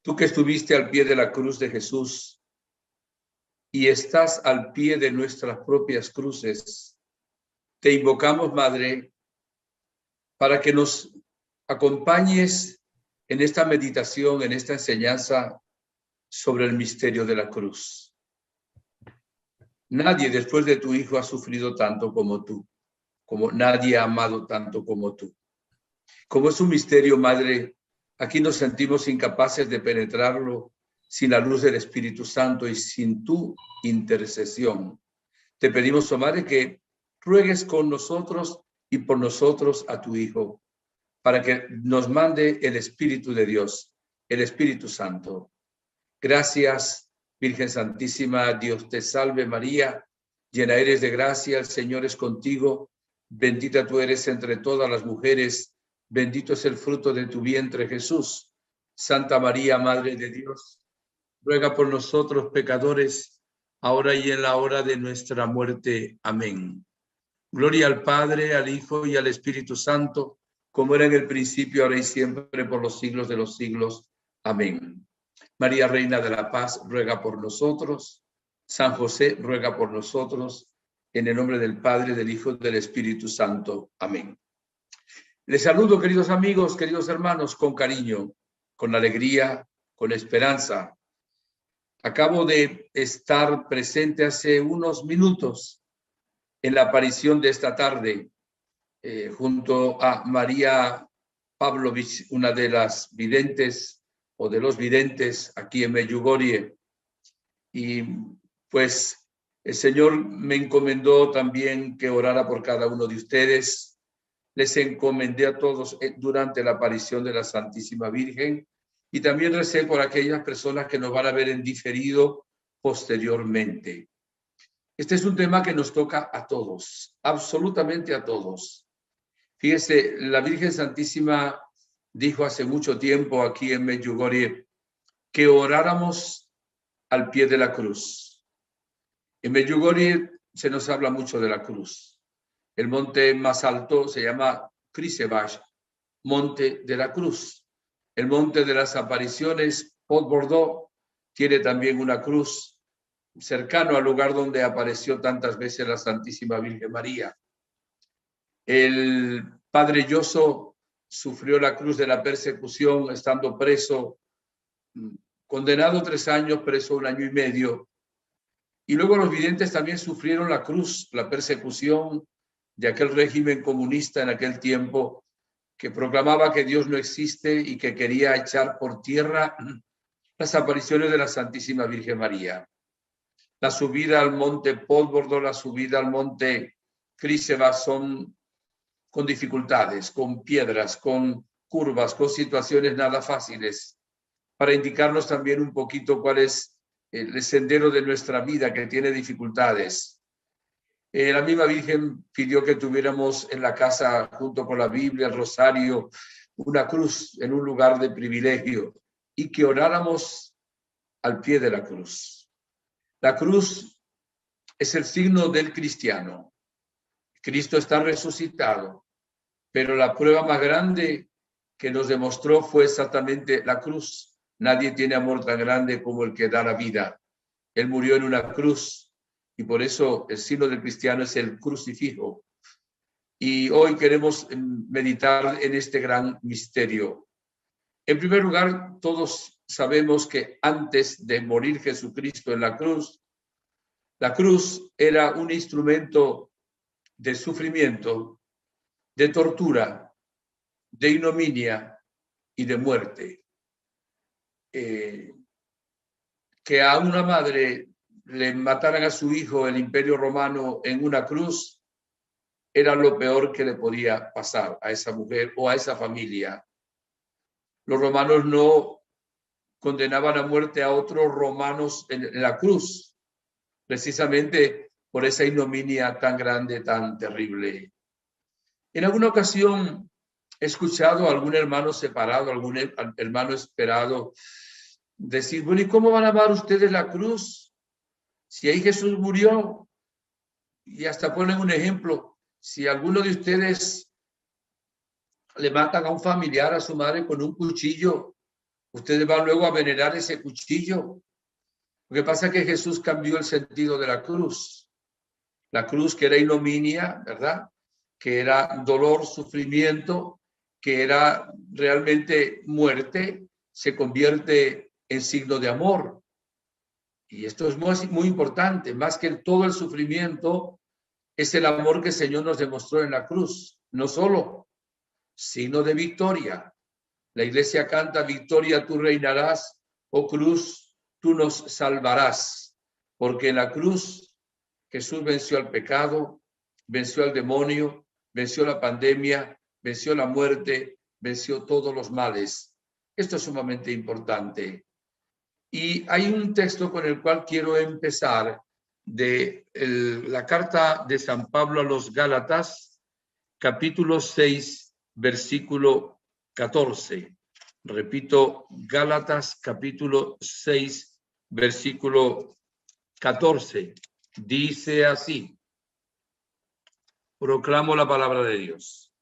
Tú que estuviste al pie de la cruz de Jesús y estás al pie de nuestras propias cruces, te invocamos, Madre, para que nos acompañes en esta meditación, en esta enseñanza sobre el misterio de la cruz. Nadie después de tu Hijo ha sufrido tanto como tú, como nadie ha amado tanto como tú. Como es un misterio, Madre, aquí nos sentimos incapaces de penetrarlo sin la luz del Espíritu Santo y sin tu intercesión. Te pedimos, oh Madre, que ruegues con nosotros y por nosotros a tu Hijo, para que nos mande el Espíritu de Dios, el Espíritu Santo. Gracias, Virgen Santísima, Dios te salve María, llena eres de gracia, el Señor es contigo, bendita tú eres entre todas las mujeres, bendito es el fruto de tu vientre Jesús. Santa María, Madre de Dios, ruega por nosotros pecadores, ahora y en la hora de nuestra muerte. Amén. Gloria al Padre, al Hijo y al Espíritu Santo, como era en el principio, ahora y siempre, por los siglos de los siglos. Amén. María, Reina de la Paz, ruega por nosotros. San José, ruega por nosotros. En el nombre del Padre, del Hijo y del Espíritu Santo. Amén. Les saludo, queridos amigos, queridos hermanos, con cariño, con alegría, con esperanza. Acabo de estar presente hace unos minutos en la aparición de esta tarde, junto a María Pavlovich, una de las videntes o de los videntes aquí en Medjugorje. Y pues el Señor me encomendó también que orara por cada uno de ustedes. Les encomendé a todos durante la aparición de la Santísima Virgen y también recé por aquellas personas que nos van a ver en diferido posteriormente. Este es un tema que nos toca a todos, absolutamente a todos. Fíjese, la Virgen Santísima dijo hace mucho tiempo aquí en Medjugorje que oráramos al pie de la cruz. En Medjugorje se nos habla mucho de la cruz. El monte más alto se llama Križevaš, monte de la cruz. El monte de las apariciones, Podbordo, tiene también una cruz cercano al lugar donde apareció tantas veces la Santísima Virgen María. El padre Yoso sufrió la cruz de la persecución estando preso, condenado 3 años, preso 1 año y medio. Y luego los videntes también sufrieron la cruz, la persecución de aquel régimen comunista en aquel tiempo que proclamaba que Dios no existe y que quería echar por tierra las apariciones de la Santísima Virgen María. La subida al monte Podbordo, la subida al monte Križevaš son con dificultades, con piedras, con curvas, con situaciones nada fáciles, para indicarnos también un poquito cuál es el sendero de nuestra vida que tiene dificultades. La misma Virgen pidió que tuviéramos en la casa, junto con la Biblia, el rosario, una cruz en un lugar de privilegio y que oráramos al pie de la cruz. La cruz es el signo del cristiano. Cristo está resucitado, pero la prueba más grande que nos demostró fue exactamente la cruz. Nadie tiene amor tan grande como el que da la vida. Él murió en una cruz y por eso el signo del cristiano es el crucifijo. Y hoy queremos meditar en este gran misterio. En primer lugar, todos sabemos que antes de morir Jesucristo en la cruz era un instrumento de sufrimiento, de tortura, de ignominia y de muerte. Que a una madre le mataran a su hijo el Imperio Romano en una cruz era lo peor que le podía pasar a esa mujer o a esa familia. Los romanos no condenaban a muerte a otros romanos en la cruz, precisamente por esa ignominia tan grande, tan terrible. En alguna ocasión he escuchado a algún hermano separado, algún hermano esperado, decir, bueno, ¿y cómo van a amar ustedes la cruz? Si ahí Jesús murió, y hasta ponen un ejemplo, si alguno de ustedes le matan a un familiar, a su madre, con un cuchillo, Ustedes van luego a venerar ese cuchillo. Lo que pasa es que Jesús cambió el sentido de la cruz. La cruz, que era ignominia, ¿verdad? Que era dolor, sufrimiento, que era realmente muerte, se convierte en signo de amor. Y esto es muy importante. Más que todo el sufrimiento, es el amor que el Señor nos demostró en la cruz. No solo signo de victoria. La iglesia canta: victoria tú reinarás, oh cruz, tú nos salvarás. Porque en la cruz Jesús venció al pecado, venció al demonio, venció la pandemia, venció la muerte, venció todos los males. Esto es sumamente importante. Y hay un texto con el cual quiero empezar de la carta de San Pablo a los Gálatas, capítulo 6, versículo 14. Repito, Gálatas, capítulo 6, versículo 14. Dice así: proclamo la palabra de Dios.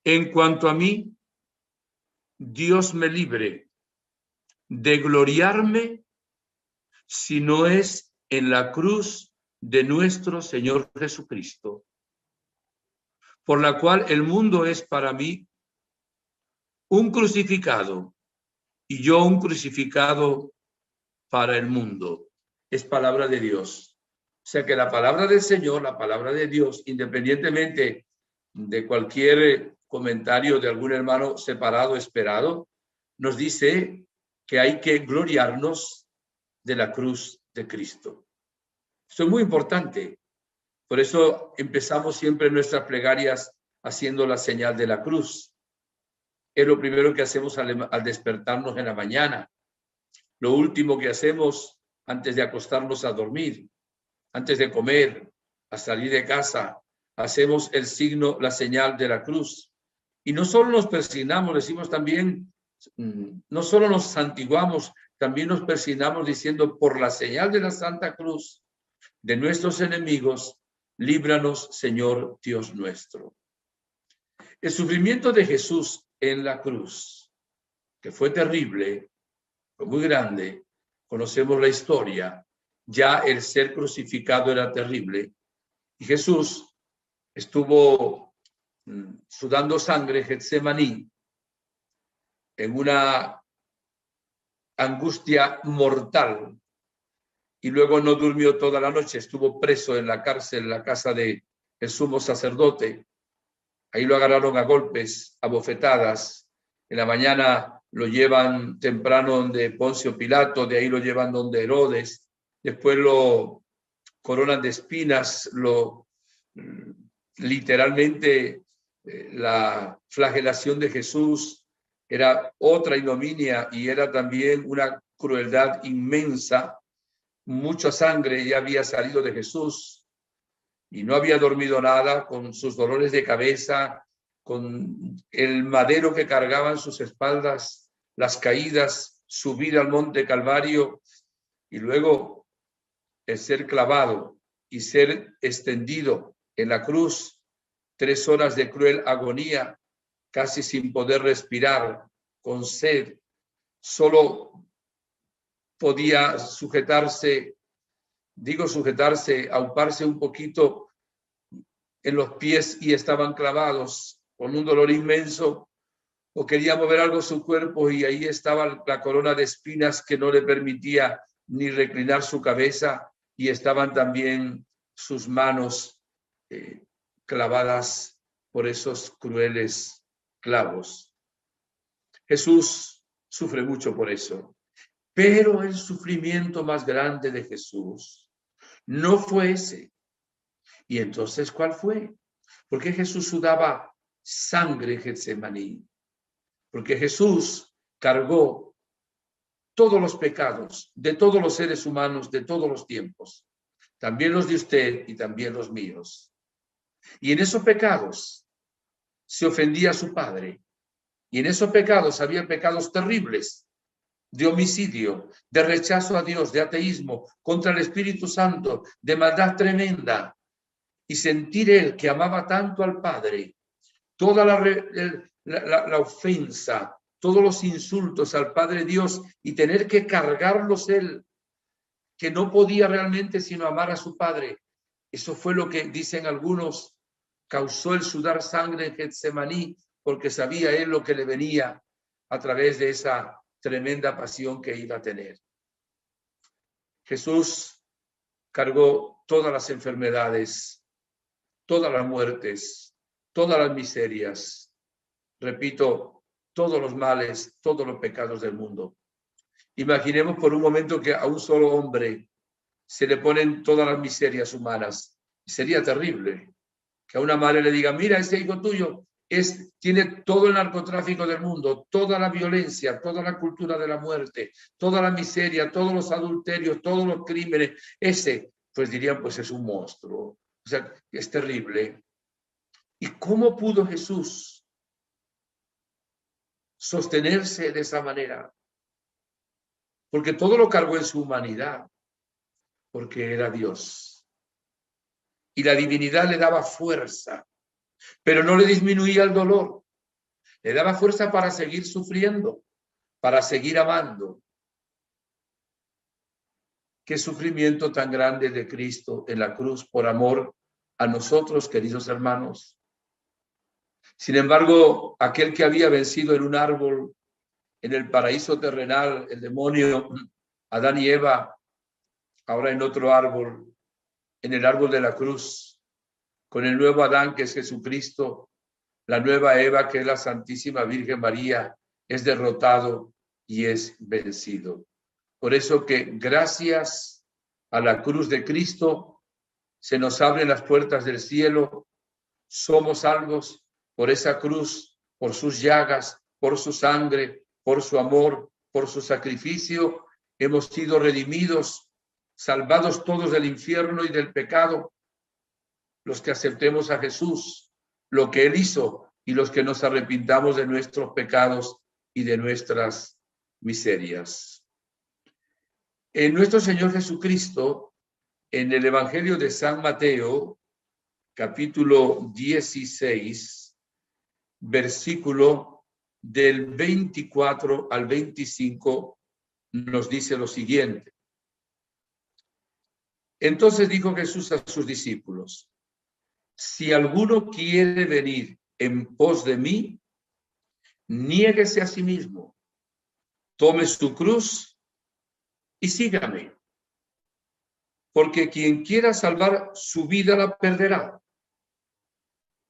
En cuanto a mí, Dios me libre de gloriarme si no es en la cruz de nuestro Señor Jesucristo, por la cual el mundo es para mí un crucificado y yo un crucificado para el mundo. Es palabra de Dios. O sea que la palabra del Señor, la palabra de Dios, independientemente de cualquier comentario de algún hermano separado, esperado, nos dice que hay que gloriarnos de la cruz de Cristo. Esto es muy importante. Por eso empezamos siempre nuestras plegarias haciendo la señal de la cruz. Es lo primero que hacemos al despertarnos en la mañana. Lo último que hacemos antes de acostarnos a dormir, antes de comer, a salir de casa, hacemos el signo, la señal de la cruz. Y no solo nos persignamos, decimos también, no solo nos santiguamos, también nos persignamos diciendo: por la señal de la Santa Cruz de nuestros enemigos, líbranos, Señor Dios nuestro. El sufrimiento de Jesús en la cruz, que fue terrible, fue muy grande, conocemos la historia. Ya el ser crucificado era terrible y Jesús estuvo sudando sangre en Getsemaní, en una angustia mortal, y luego no durmió toda la noche, estuvo preso en la cárcel, en la casa del sumo sacerdote. Ahí lo agarraron a golpes, a bofetadas. En la mañana lo llevan temprano donde Poncio Pilato, de ahí lo llevan donde Herodes, después lo coronan de espinas, literalmente la flagelación de Jesús era otra ignominia y era también una crueldad inmensa. Mucha sangre ya había salido de Jesús y no había dormido nada, con sus dolores de cabeza, con el madero que cargaba en sus espaldas, las caídas, subir al monte Calvario y luego el ser clavado y ser extendido en la cruz, 3 horas de cruel agonía, casi sin poder respirar, con sed, solo podía sujetarse, auparse un poquito en los pies y estaban clavados con un dolor inmenso, o quería mover algo su cuerpo y ahí estaba la corona de espinas que no le permitía ni reclinar su cabeza, y estaban también sus manos clavadas por esos crueles clavos. Jesús sufre mucho por eso. Pero el sufrimiento más grande de Jesús no fue ese. ¿Y entonces cuál fue? Porque Jesús sudaba sangre en Getsemaní. Porque Jesús cargó todos los pecados de todos los seres humanos de todos los tiempos. También los de usted y también los míos. Y en esos pecados se ofendía a su Padre. Y en esos pecados había pecados terribles, de homicidio, de rechazo a Dios, de ateísmo, contra el Espíritu Santo, de maldad tremenda. y sentir él que amaba tanto al Padre, toda la ofensa, todos los insultos al Padre Dios y tener que cargarlos él, que no podía realmente sino amar a su Padre. Eso fue lo que dicen algunos, causó el sudar sangre en Getsemaní, porque sabía él lo que le venía a través de esa tremenda pasión que iba a tener. Jesús cargó todas las enfermedades, todas las muertes, todas las miserias, repito, todos los males, todos los pecados del mundo. Imaginemos por un momento que a un solo hombre se le ponen todas las miserias humanas. Sería terrible que a una madre le diga, mira, ese hijo tuyo tiene todo el narcotráfico del mundo, toda la violencia, toda la cultura de la muerte, toda la miseria, todos los adulterios, todos los crímenes. Ese, pues dirían, pues es un monstruo. O sea, es terrible. ¿Y cómo pudo Jesús sostenerse de esa manera? Porque todo lo cargó en su humanidad, porque era Dios. Y la divinidad le daba fuerza, pero no le disminuía el dolor. Le daba fuerza para seguir sufriendo, para seguir amando. Qué sufrimiento tan grande de Cristo en la cruz por amor a nosotros, queridos hermanos. Sin embargo, aquel que había vencido en un árbol, en el paraíso terrenal, el demonio, Adán y Eva, ahora en otro árbol, en el árbol de la cruz, con el nuevo Adán que es Jesucristo, la nueva Eva que es la Santísima Virgen María, es derrotado y es vencido. Por eso que gracias a la cruz de Cristo se nos abren las puertas del cielo, somos salvos por esa cruz, por sus llagas, por su sangre, por su amor, por su sacrificio, hemos sido redimidos, salvados todos del infierno y del pecado, los que aceptemos a Jesús, lo que Él hizo, y los que nos arrepintamos de nuestros pecados y de nuestras miserias. En nuestro Señor Jesucristo, en el Evangelio de San Mateo, capítulo 16, versículo del 24 al 25, nos dice lo siguiente. Entonces dijo Jesús a sus discípulos, si alguno quiere venir en pos de mí, niéguese a sí mismo, tome su cruz y sígame. Porque quien quiera salvar su vida la perderá,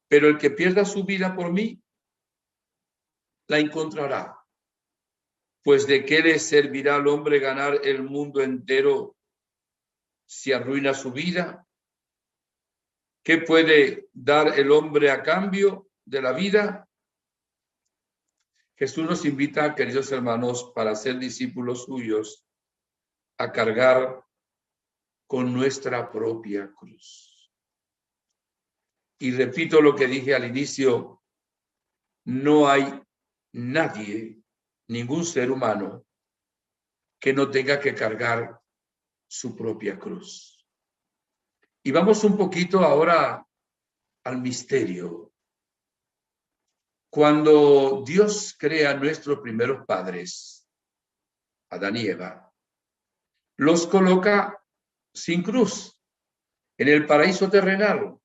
pero el que pierda su vida por mí, la encontrará. Pues ¿de qué le servirá al hombre ganar el mundo entero si arruina su vida? ¿Qué puede dar el hombre a cambio de la vida? Jesús nos invita, queridos hermanos, para ser discípulos suyos, a cargar con nuestra propia cruz. Y repito lo que dije al inicio, no hay nadie, ningún ser humano, que no tenga que cargar su propia cruz. Y vamos un poquito ahora al misterio. Cuando Dios crea a nuestros primeros padres, Adán y Eva, los coloca sin cruz en el paraíso terrenal.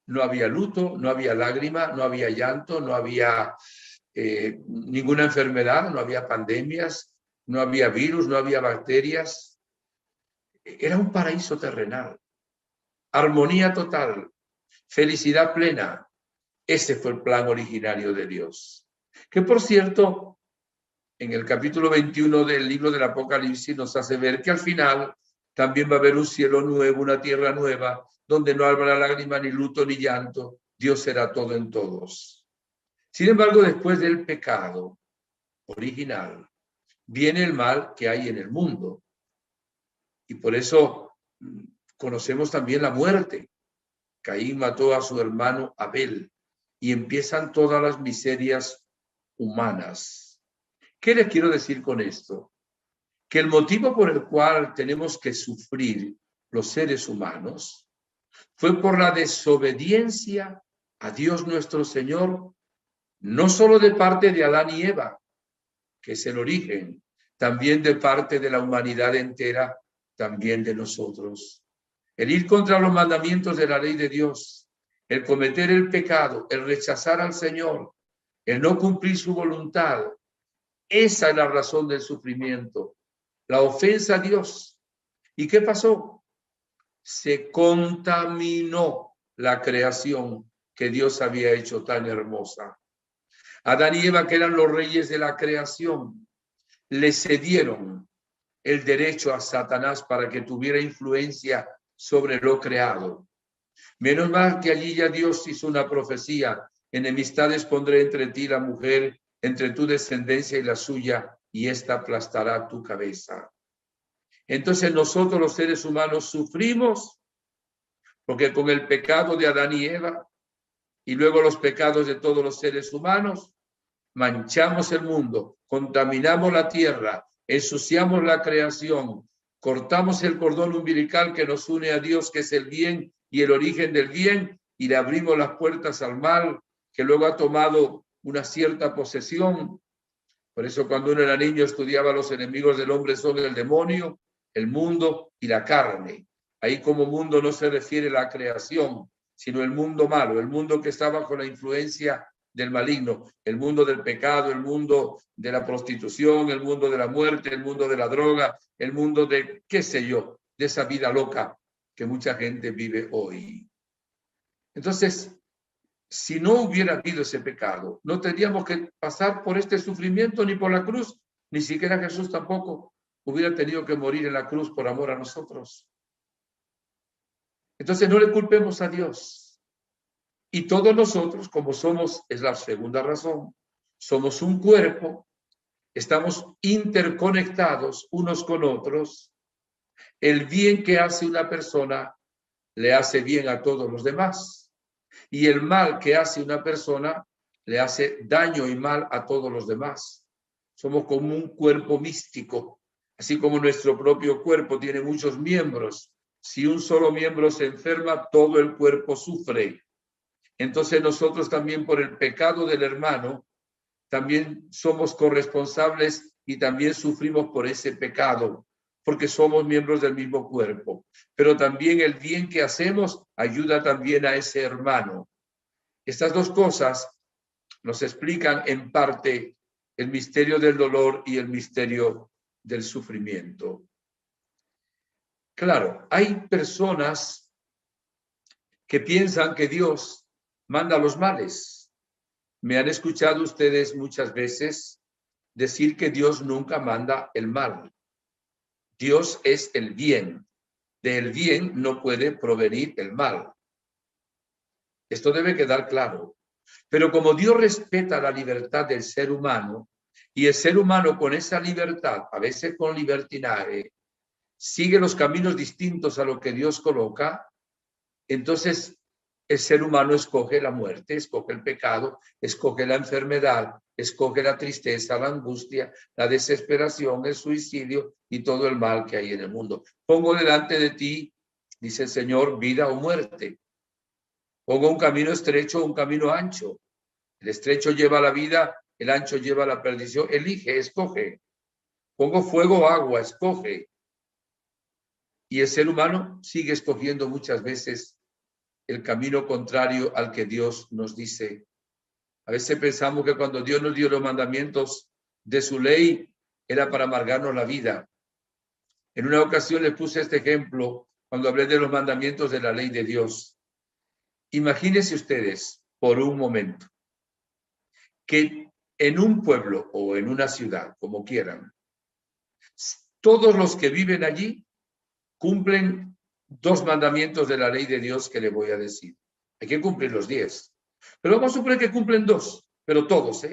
No había luto, no había lágrima, no había llanto, no había ninguna enfermedad, no había pandemias, no había virus, no había bacterias. Era un paraíso terrenal. Armonía total, felicidad plena. Ese fue el plan originario de Dios. Que por cierto, en el capítulo 21 del libro del Apocalipsis nos hace ver que al final también va a haber un cielo nuevo, una tierra nueva, donde no habrá lágrima, ni luto, ni llanto. Dios será todo en todos. Sin embargo, después del pecado original, viene el mal que hay en el mundo. Y por eso conocemos también la muerte. Caín mató a su hermano Abel y empiezan todas las miserias humanas. ¿Qué les quiero decir con esto? Que el motivo por el cual tenemos que sufrir los seres humanos Fue por la desobediencia a Dios nuestro Señor, no solo de parte de Adán y Eva, que es el origen, también de parte de la humanidad entera, también de nosotros. El ir contra los mandamientos de la ley de Dios, el cometer el pecado, el rechazar al Señor, el no cumplir su voluntad, esa es la razón del sufrimiento, la ofensa a Dios. ¿Y qué pasó? Se contaminó la creación que Dios había hecho tan hermosa. Adán y Eva, que eran los reyes de la creación, le cedieron el derecho a Satanás para que tuviera influencia sobre lo creado. Menos mal que allí ya Dios hizo una profecía: enemistades pondré entre ti y la mujer, entre tu descendencia y la suya, y ésta aplastará tu cabeza. Entonces nosotros los seres humanos sufrimos porque con el pecado de Adán y Eva y luego los pecados de todos los seres humanos manchamos el mundo, contaminamos la tierra, ensuciamos la creación, cortamos el cordón umbilical que nos une a Dios, que es el bien y el origen del bien, y le abrimos las puertas al mal, que luego ha tomado una cierta posesión. Por eso cuando uno era niño estudiaba: los enemigos del hombre son el demonio, el mundo y la carne. Ahí como mundo no se refiere a la creación, sino el mundo malo, el mundo que está bajo la influencia del maligno, el mundo del pecado, el mundo de la prostitución, el mundo de la muerte, el mundo de la droga, el mundo de, qué sé yo, de esa vida loca que mucha gente vive hoy. Entonces, si no hubiera habido ese pecado, no tendríamos que pasar por este sufrimiento ni por la cruz, ni siquiera Jesús tampoco hubiera tenido que morir en la cruz por amor a nosotros. Entonces no le culpemos a Dios. Y todos nosotros, como somos, es la segunda razón, somos un cuerpo, estamos interconectados unos con otros. El bien que hace una persona le hace bien a todos los demás. Y el mal que hace una persona le hace daño y mal a todos los demás. Somos como un cuerpo místico, así como nuestro propio cuerpo tiene muchos miembros. Si un solo miembro se enferma, todo el cuerpo sufre. Entonces nosotros también, por el pecado del hermano, también somos corresponsables y también sufrimos por ese pecado, porque somos miembros del mismo cuerpo. Pero también el bien que hacemos ayuda también a ese hermano. Estas dos cosas nos explican en parte el misterio del dolor y el misterio del sufrimiento. Claro, hay personas que piensan que Dios manda los males. Me han escuchado ustedes muchas veces decir que Dios nunca manda el mal. Dios es el bien. Del bien no puede provenir el mal. Esto debe quedar claro. Pero como Dios respeta la libertad del ser humano, y el ser humano con esa libertad, a veces con libertinaje, sigue los caminos distintos a lo que Dios coloca, entonces el ser humano escoge la muerte, escoge el pecado, escoge la enfermedad, escoge la tristeza, la angustia, la desesperación, el suicidio y todo el mal que hay en el mundo. Pongo delante de ti, dice el Señor, vida o muerte. Pongo un camino estrecho o un camino ancho. El estrecho lleva a la vida, el ancho lleva a la perdición. Elige, escoge. Pongo fuego o agua, escoge. Y el ser humano sigue escogiendo muchas veces el camino contrario al que Dios nos dice. A veces pensamos que cuando Dios nos dio los mandamientos de su ley, era para amargarnos la vida. En una ocasión les puse este ejemplo cuando hablé de los mandamientos de la ley de Dios. Imagínense ustedes por un momento que en un pueblo o en una ciudad, como quieran, todos los que viven allí cumplen 2 mandamientos de la ley de Dios que le voy a decir. Hay que cumplir los 10. Pero vamos a suponer que cumplen 2, pero todos,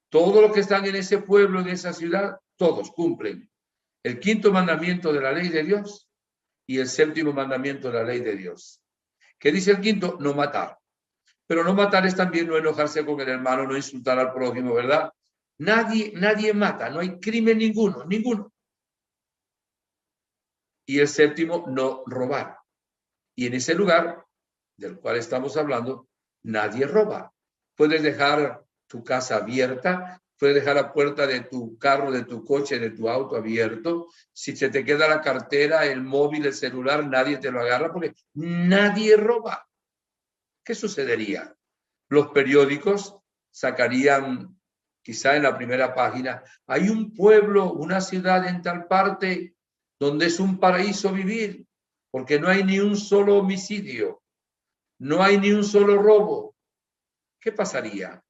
todos los que están en ese pueblo, en esa ciudad, todos cumplen el 5º mandamiento de la ley de Dios y el 7º mandamiento de la ley de Dios. ¿Qué dice el 5º? No matar. Pero no matar es también no enojarse con el hermano, no insultar al prójimo, ¿verdad? Nadie mata, no hay crimen ninguno. Y el 7º, no robar. Y en ese lugar del cual estamos hablando, nadie roba. Puedes dejar tu casa abierta, puedes dejar la puerta de tu carro, de tu coche, de tu auto abierto. Si se te queda la cartera, el móvil, el celular, nadie te lo agarra porque nadie roba. ¿Qué sucedería? Los periódicos sacarían, quizá en la primera página, hay un pueblo, una ciudad en tal parte donde es un paraíso vivir, porque no hay ni un solo homicidio, no hay ni un solo robo. ¿Qué pasaría?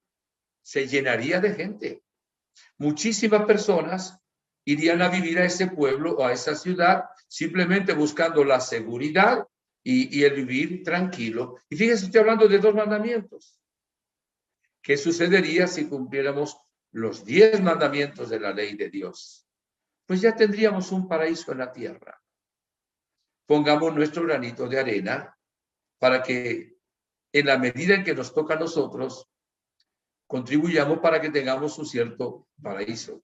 Se llenaría de gente. Muchísimas personas irían a vivir a ese pueblo o a esa ciudad simplemente buscando la seguridad y el vivir tranquilo. Y fíjese, estoy hablando de 2 mandamientos. ¿Qué sucedería si cumpliéramos los 10 mandamientos de la ley de Dios? Pues ya tendríamos un paraíso en la tierra. Pongamos nuestro granito de arena para que en la medida en que nos toca a nosotros, contribuyamos para que tengamos un cierto paraíso.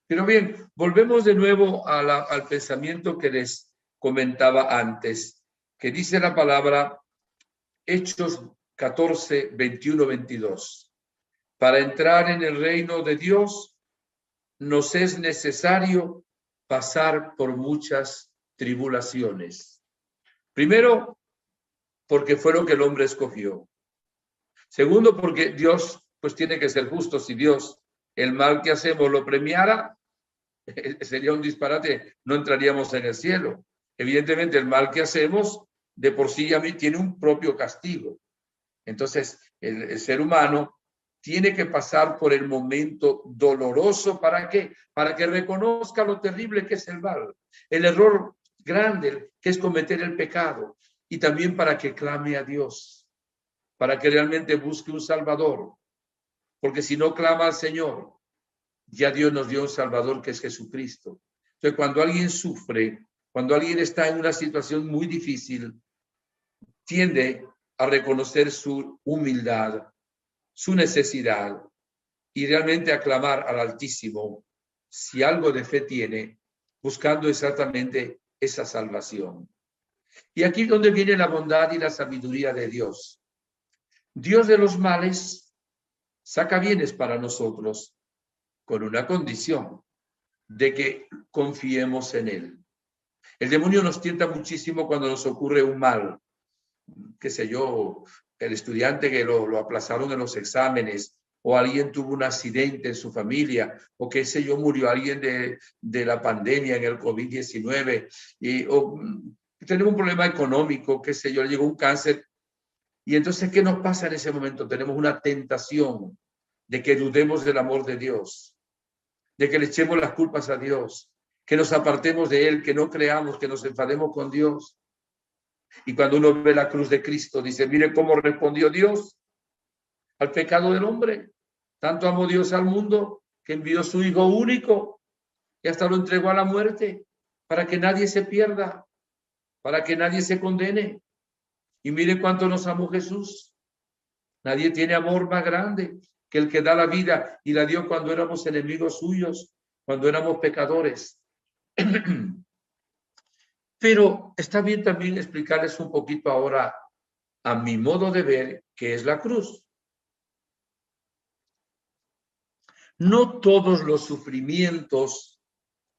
Pero bien, volvemos de nuevo al pensamiento que les comentaba antes, que dice la palabra Hechos 14, 21, 22. Para entrar en el reino de Dios nos es necesario pasar por muchas tribulaciones. Primero, porque fue lo que el hombre escogió. Segundo, porque Dios pues tiene que ser justo. Si Dios el mal que hacemos lo premiara, sería un disparate, no entraríamos en el cielo. Evidentemente el mal que hacemos de por sí ya tiene un propio castigo. Entonces el ser humano tiene que pasar por el momento doloroso. ¿Para qué? Para que reconozca lo terrible que es el mal, el error grande que es cometer el pecado, y también para que clame a Dios, para que realmente busque un Salvador. Porque si no clama al Señor, ya Dios nos dio un Salvador que es Jesucristo. Entonces, cuando alguien sufre, cuando alguien está en una situación muy difícil, tiende a reconocer su humildad, su necesidad, y realmente a clamar al Altísimo, si algo de fe tiene, buscando exactamente esa salvación. Y aquí es donde viene la bondad y la sabiduría de Dios. Dios de los males saca bienes para nosotros con una condición, de que confiemos en Él. El demonio nos tienta muchísimo cuando nos ocurre un mal, qué sé yo, el estudiante que lo aplazaron en los exámenes, o alguien tuvo un accidente en su familia, o qué sé yo, murió alguien de la pandemia en el COVID-19, o tenemos un problema económico, qué sé yo, le llegó un cáncer. Y entonces, ¿qué nos pasa en ese momento? Tenemos una tentación de que dudemos del amor de Dios, de que le echemos las culpas a Dios, que nos apartemos de Él, que no creamos, que nos enfademos con Dios. Y cuando uno ve la cruz de Cristo, dice, mire cómo respondió Dios al pecado del hombre. Tanto amó Dios al mundo que envió su Hijo único y hasta lo entregó a la muerte para que nadie se pierda, para que nadie se condene. Y mire cuánto nos amó Jesús. Nadie tiene amor más grande que el que da la vida, y la dio cuando éramos enemigos suyos, cuando éramos pecadores. Pero está bien también explicarles un poquito ahora, a mi modo de ver, qué es la cruz. No todos los sufrimientos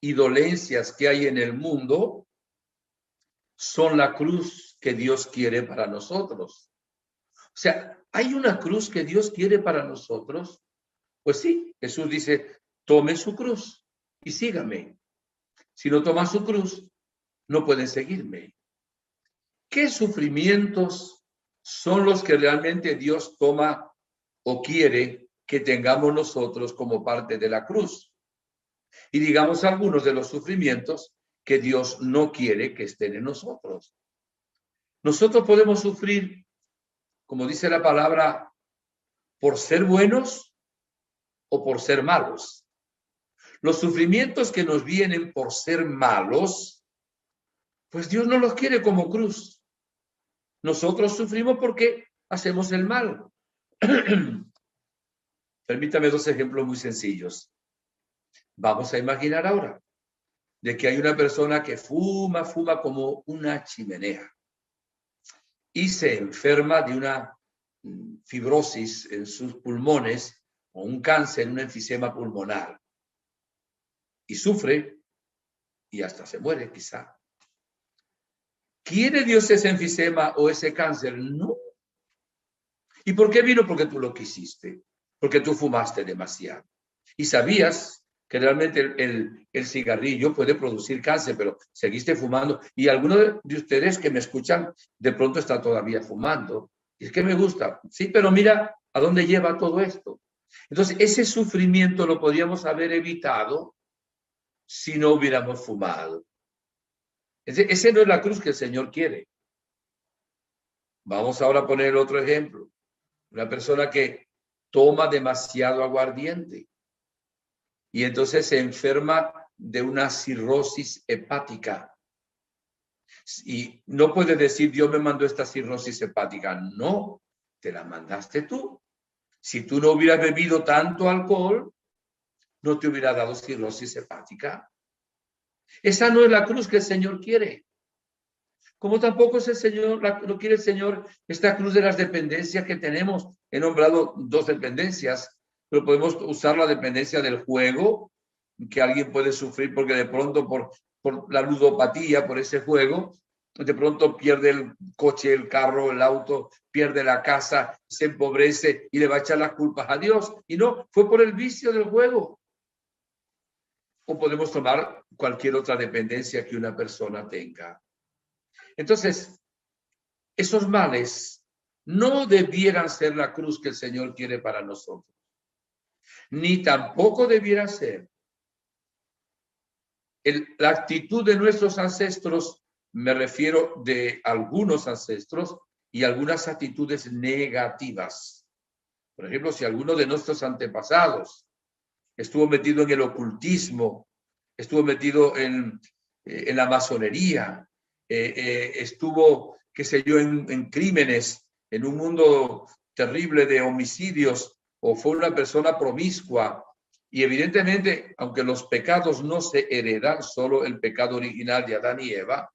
y dolencias que hay en el mundo son la cruz que Dios quiere para nosotros. O sea, ¿hay una cruz que Dios quiere para nosotros? Pues sí, Jesús dice, tome su cruz y sígame. Si no toma su cruz, no pueden seguirme. ¿Qué sufrimientos son los que realmente Dios toma o quiere que tengamos nosotros como parte de la cruz? Y digamos algunos de los sufrimientos que Dios no quiere que estén en nosotros. Nosotros podemos sufrir, como dice la palabra, por ser buenos o por ser malos. Los sufrimientos que nos vienen por ser malos, pues Dios no los quiere como cruz. Nosotros sufrimos porque hacemos el mal. Permítame 2 ejemplos muy sencillos. Vamos a imaginar ahora de que hay una persona que fuma como una chimenea. y se enferma de una fibrosis en sus pulmones o un cáncer, un enfisema pulmonar. Y sufre y hasta se muere quizá. ¿Quiere Dios ese enfisema o ese cáncer? No. ¿Y por qué vino? Porque tú lo quisiste, porque tú fumaste demasiado. Y sabías que realmente el cigarrillo puede producir cáncer, pero seguiste fumando. Y algunos de ustedes que me escuchan de pronto están todavía fumando. Y es que me gusta. Sí, pero mira a dónde lleva todo esto. Entonces, ese sufrimiento lo podríamos haber evitado si no hubiéramos fumado. Ese no es la cruz que el Señor quiere. Vamos ahora a poner otro ejemplo. Una persona que toma demasiado aguardiente y entonces se enferma de una cirrosis hepática. Y no puede decir, Dios me mandó esta cirrosis hepática. No, te la mandaste tú. Si tú no hubieras bebido tanto alcohol, no te hubiera dado cirrosis hepática. Esa no es la cruz que el Señor quiere. Como tampoco es el Señor, no quiere el Señor esta cruz de las dependencias que tenemos. He nombrado 2 dependencias, pero podemos usar la dependencia del juego, que alguien puede sufrir porque de pronto por la ludopatía, por ese juego, de pronto pierde el coche, el carro, el auto, pierde la casa, se empobrece y le va a echar las culpas a Dios. Y no, fue por el vicio del juego. O podemos tomar cualquier otra dependencia que una persona tenga. Entonces, esos males no debieran ser la cruz que el Señor quiere para nosotros, ni tampoco debiera ser la actitud de nuestros ancestros. Me refiero de algunos ancestros y algunas actitudes negativas. Por ejemplo, si alguno de nuestros antepasados estuvo metido en el ocultismo, estuvo metido en la masonería, estuvo, qué sé yo, en crímenes, en un mundo terrible de homicidios, o fue una persona promiscua. Y evidentemente, aunque los pecados no se heredan, solo el pecado original de Adán y Eva,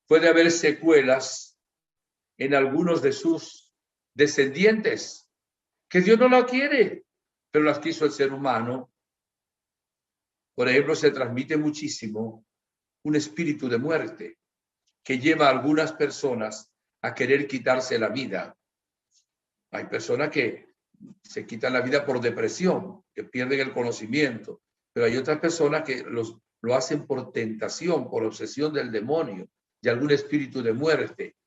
puede haber secuelas en algunos de sus descendientes, que Dios no la quiere, pero las quiso el ser humano. Por ejemplo, se transmite muchísimo un espíritu de muerte que lleva a algunas personas a querer quitarse la vida. Hay personas que se quitan la vida por depresión, que pierden el conocimiento, pero hay otras personas que lo hacen por tentación, por obsesión del demonio, de algún espíritu de muerte.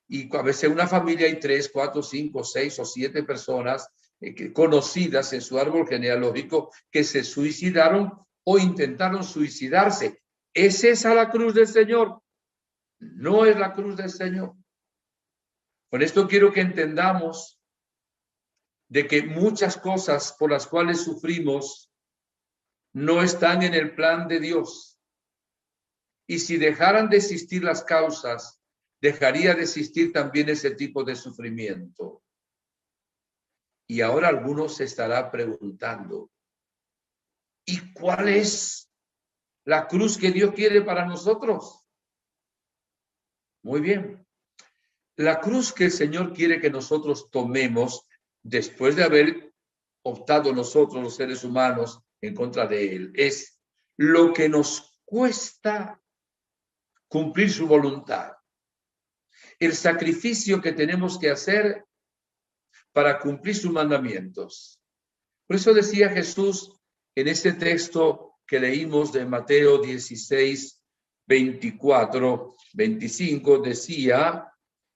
Y a veces en una familia hay 3, 4, 5, 6 o 7 personas conocidas en su árbol genealógico que se suicidaron o intentaron suicidarse. ¿Es esa la cruz del Señor? No es la cruz del Señor. Con esto quiero que entendamos de que muchas cosas por las cuales sufrimos no están en el plan de Dios. Y si dejaran de existir las causas, dejaría de existir también ese tipo de sufrimiento. Y ahora algunos se estará preguntando, ¿y cuál es la cruz que Dios quiere para nosotros? Muy bien. La cruz que el Señor quiere que nosotros tomemos después de haber optado nosotros, los seres humanos, en contra de Él, es lo que nos cuesta cumplir su voluntad. El sacrificio que tenemos que hacer para cumplir sus mandamientos. Por eso decía Jesús en este texto que leímos de Mateo 16, 24, 25, decía,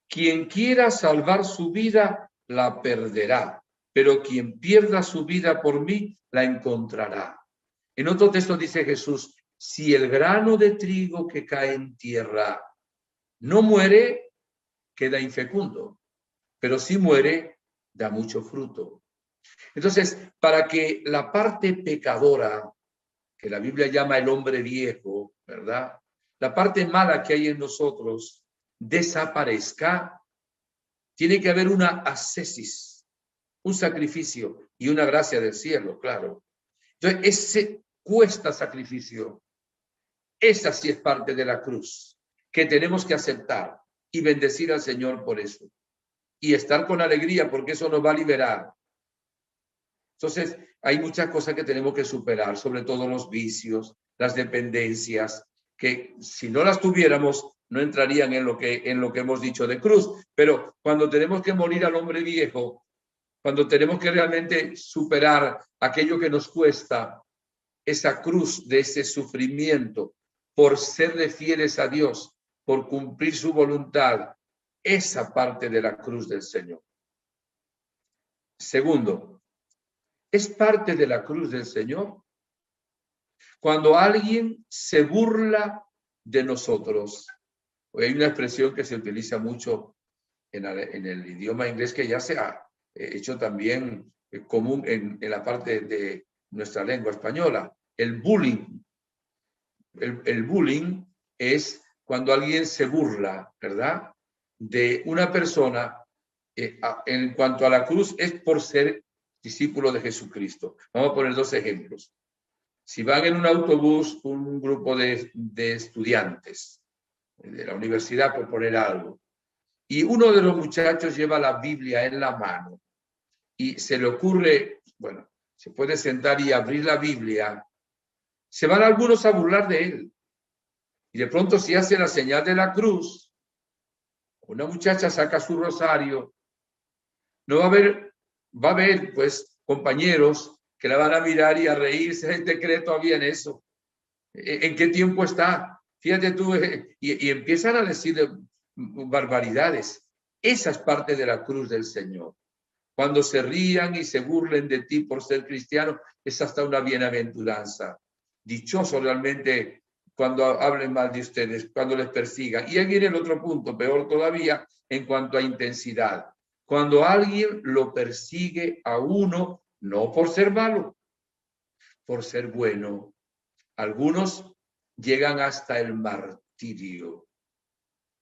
quien quiera salvar su vida, la perderá, pero quien pierda su vida por mí, la encontrará. En otro texto dice Jesús, si el grano de trigo que cae en tierra no muere, queda infecundo, pero si muere, da mucho fruto. Entonces, para que la parte pecadora, que la Biblia llama el hombre viejo, ¿verdad? La parte mala que hay en nosotros desaparezca, tiene que haber una ascesis, un sacrificio y una gracia del cielo, claro. Entonces, ese cuesta sacrificio. Esa sí es parte de la cruz que tenemos que aceptar. y bendecir al Señor por eso. Y estar con alegría porque eso nos va a liberar. Entonces, hay muchas cosas que tenemos que superar, sobre todo los vicios, las dependencias, que si no las tuviéramos, no entrarían en lo que hemos dicho de cruz. Pero cuando tenemos que morir al hombre viejo, cuando tenemos que realmente superar aquello que nos cuesta, esa cruz de ese sufrimiento, por serle fieles a Dios, por cumplir su voluntad, esa parte de la cruz del Señor. Segundo, es parte de la cruz del Señor cuando alguien se burla de nosotros. Hoy hay una expresión que se utiliza mucho en el idioma inglés que ya se ha hecho también común en la parte de nuestra lengua española, el bullying. El bullying es cuando alguien se burla, ¿verdad?, de una persona en cuanto a la cruz, es por ser discípulo de Jesucristo. Vamos a poner dos ejemplos. Si van en un autobús un grupo de estudiantes de la universidad, por poner algo, y uno de los muchachos lleva la Biblia en la mano y se le ocurre, bueno, se puede sentar y abrir la Biblia, se van algunos a burlar de él. Y de pronto, si hace la señal de la cruz, una muchacha saca su rosario, no va a haber pues compañeros que la van a mirar y a reírse. Gente cree todavía en eso. ¿En qué tiempo está? Fíjate tú, y empiezan a decir barbaridades. Esa es parte de la cruz del Señor. Cuando se rían y se burlen de ti por ser cristiano, es hasta una bienaventuranza. Dichoso realmente cuando hablen mal de ustedes, cuando les persigan. Y ahí viene el otro punto, peor todavía, en cuanto a intensidad. Cuando alguien lo persigue a uno, no por ser malo, por ser bueno. Algunos llegan hasta el martirio. O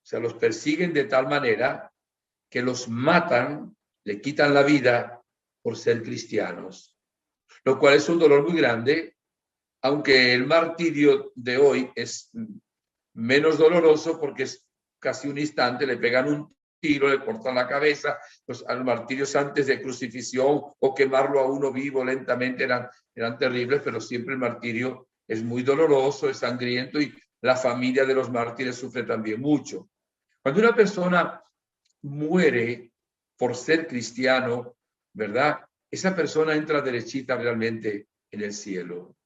sea, los persiguen de tal manera que los matan, le quitan la vida por ser cristianos. Lo cual es un dolor muy grande, aunque el martirio de hoy es menos doloroso porque es casi un instante, le pegan un tiro, le cortan la cabeza. Los martirios antes de crucifixión o quemarlo a uno vivo lentamente eran terribles, pero siempre el martirio es muy doloroso, es sangriento y la familia de los mártires sufre también mucho. Cuando una persona muere por ser cristiano, ¿verdad?, esa persona entra derechita realmente en el cielo.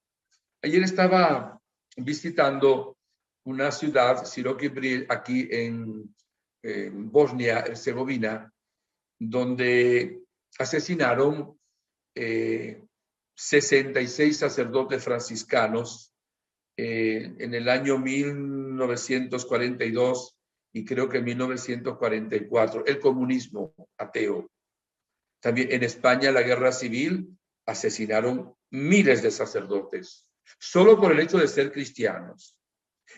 Ayer estaba visitando una ciudad, Siroki, aquí en Bosnia-Herzegovina, donde asesinaron 66 sacerdotes franciscanos en el año 1942 y creo que en 1944. El comunismo ateo. También en España, la guerra civil, asesinaron miles de sacerdotes, solo por el hecho de ser cristianos.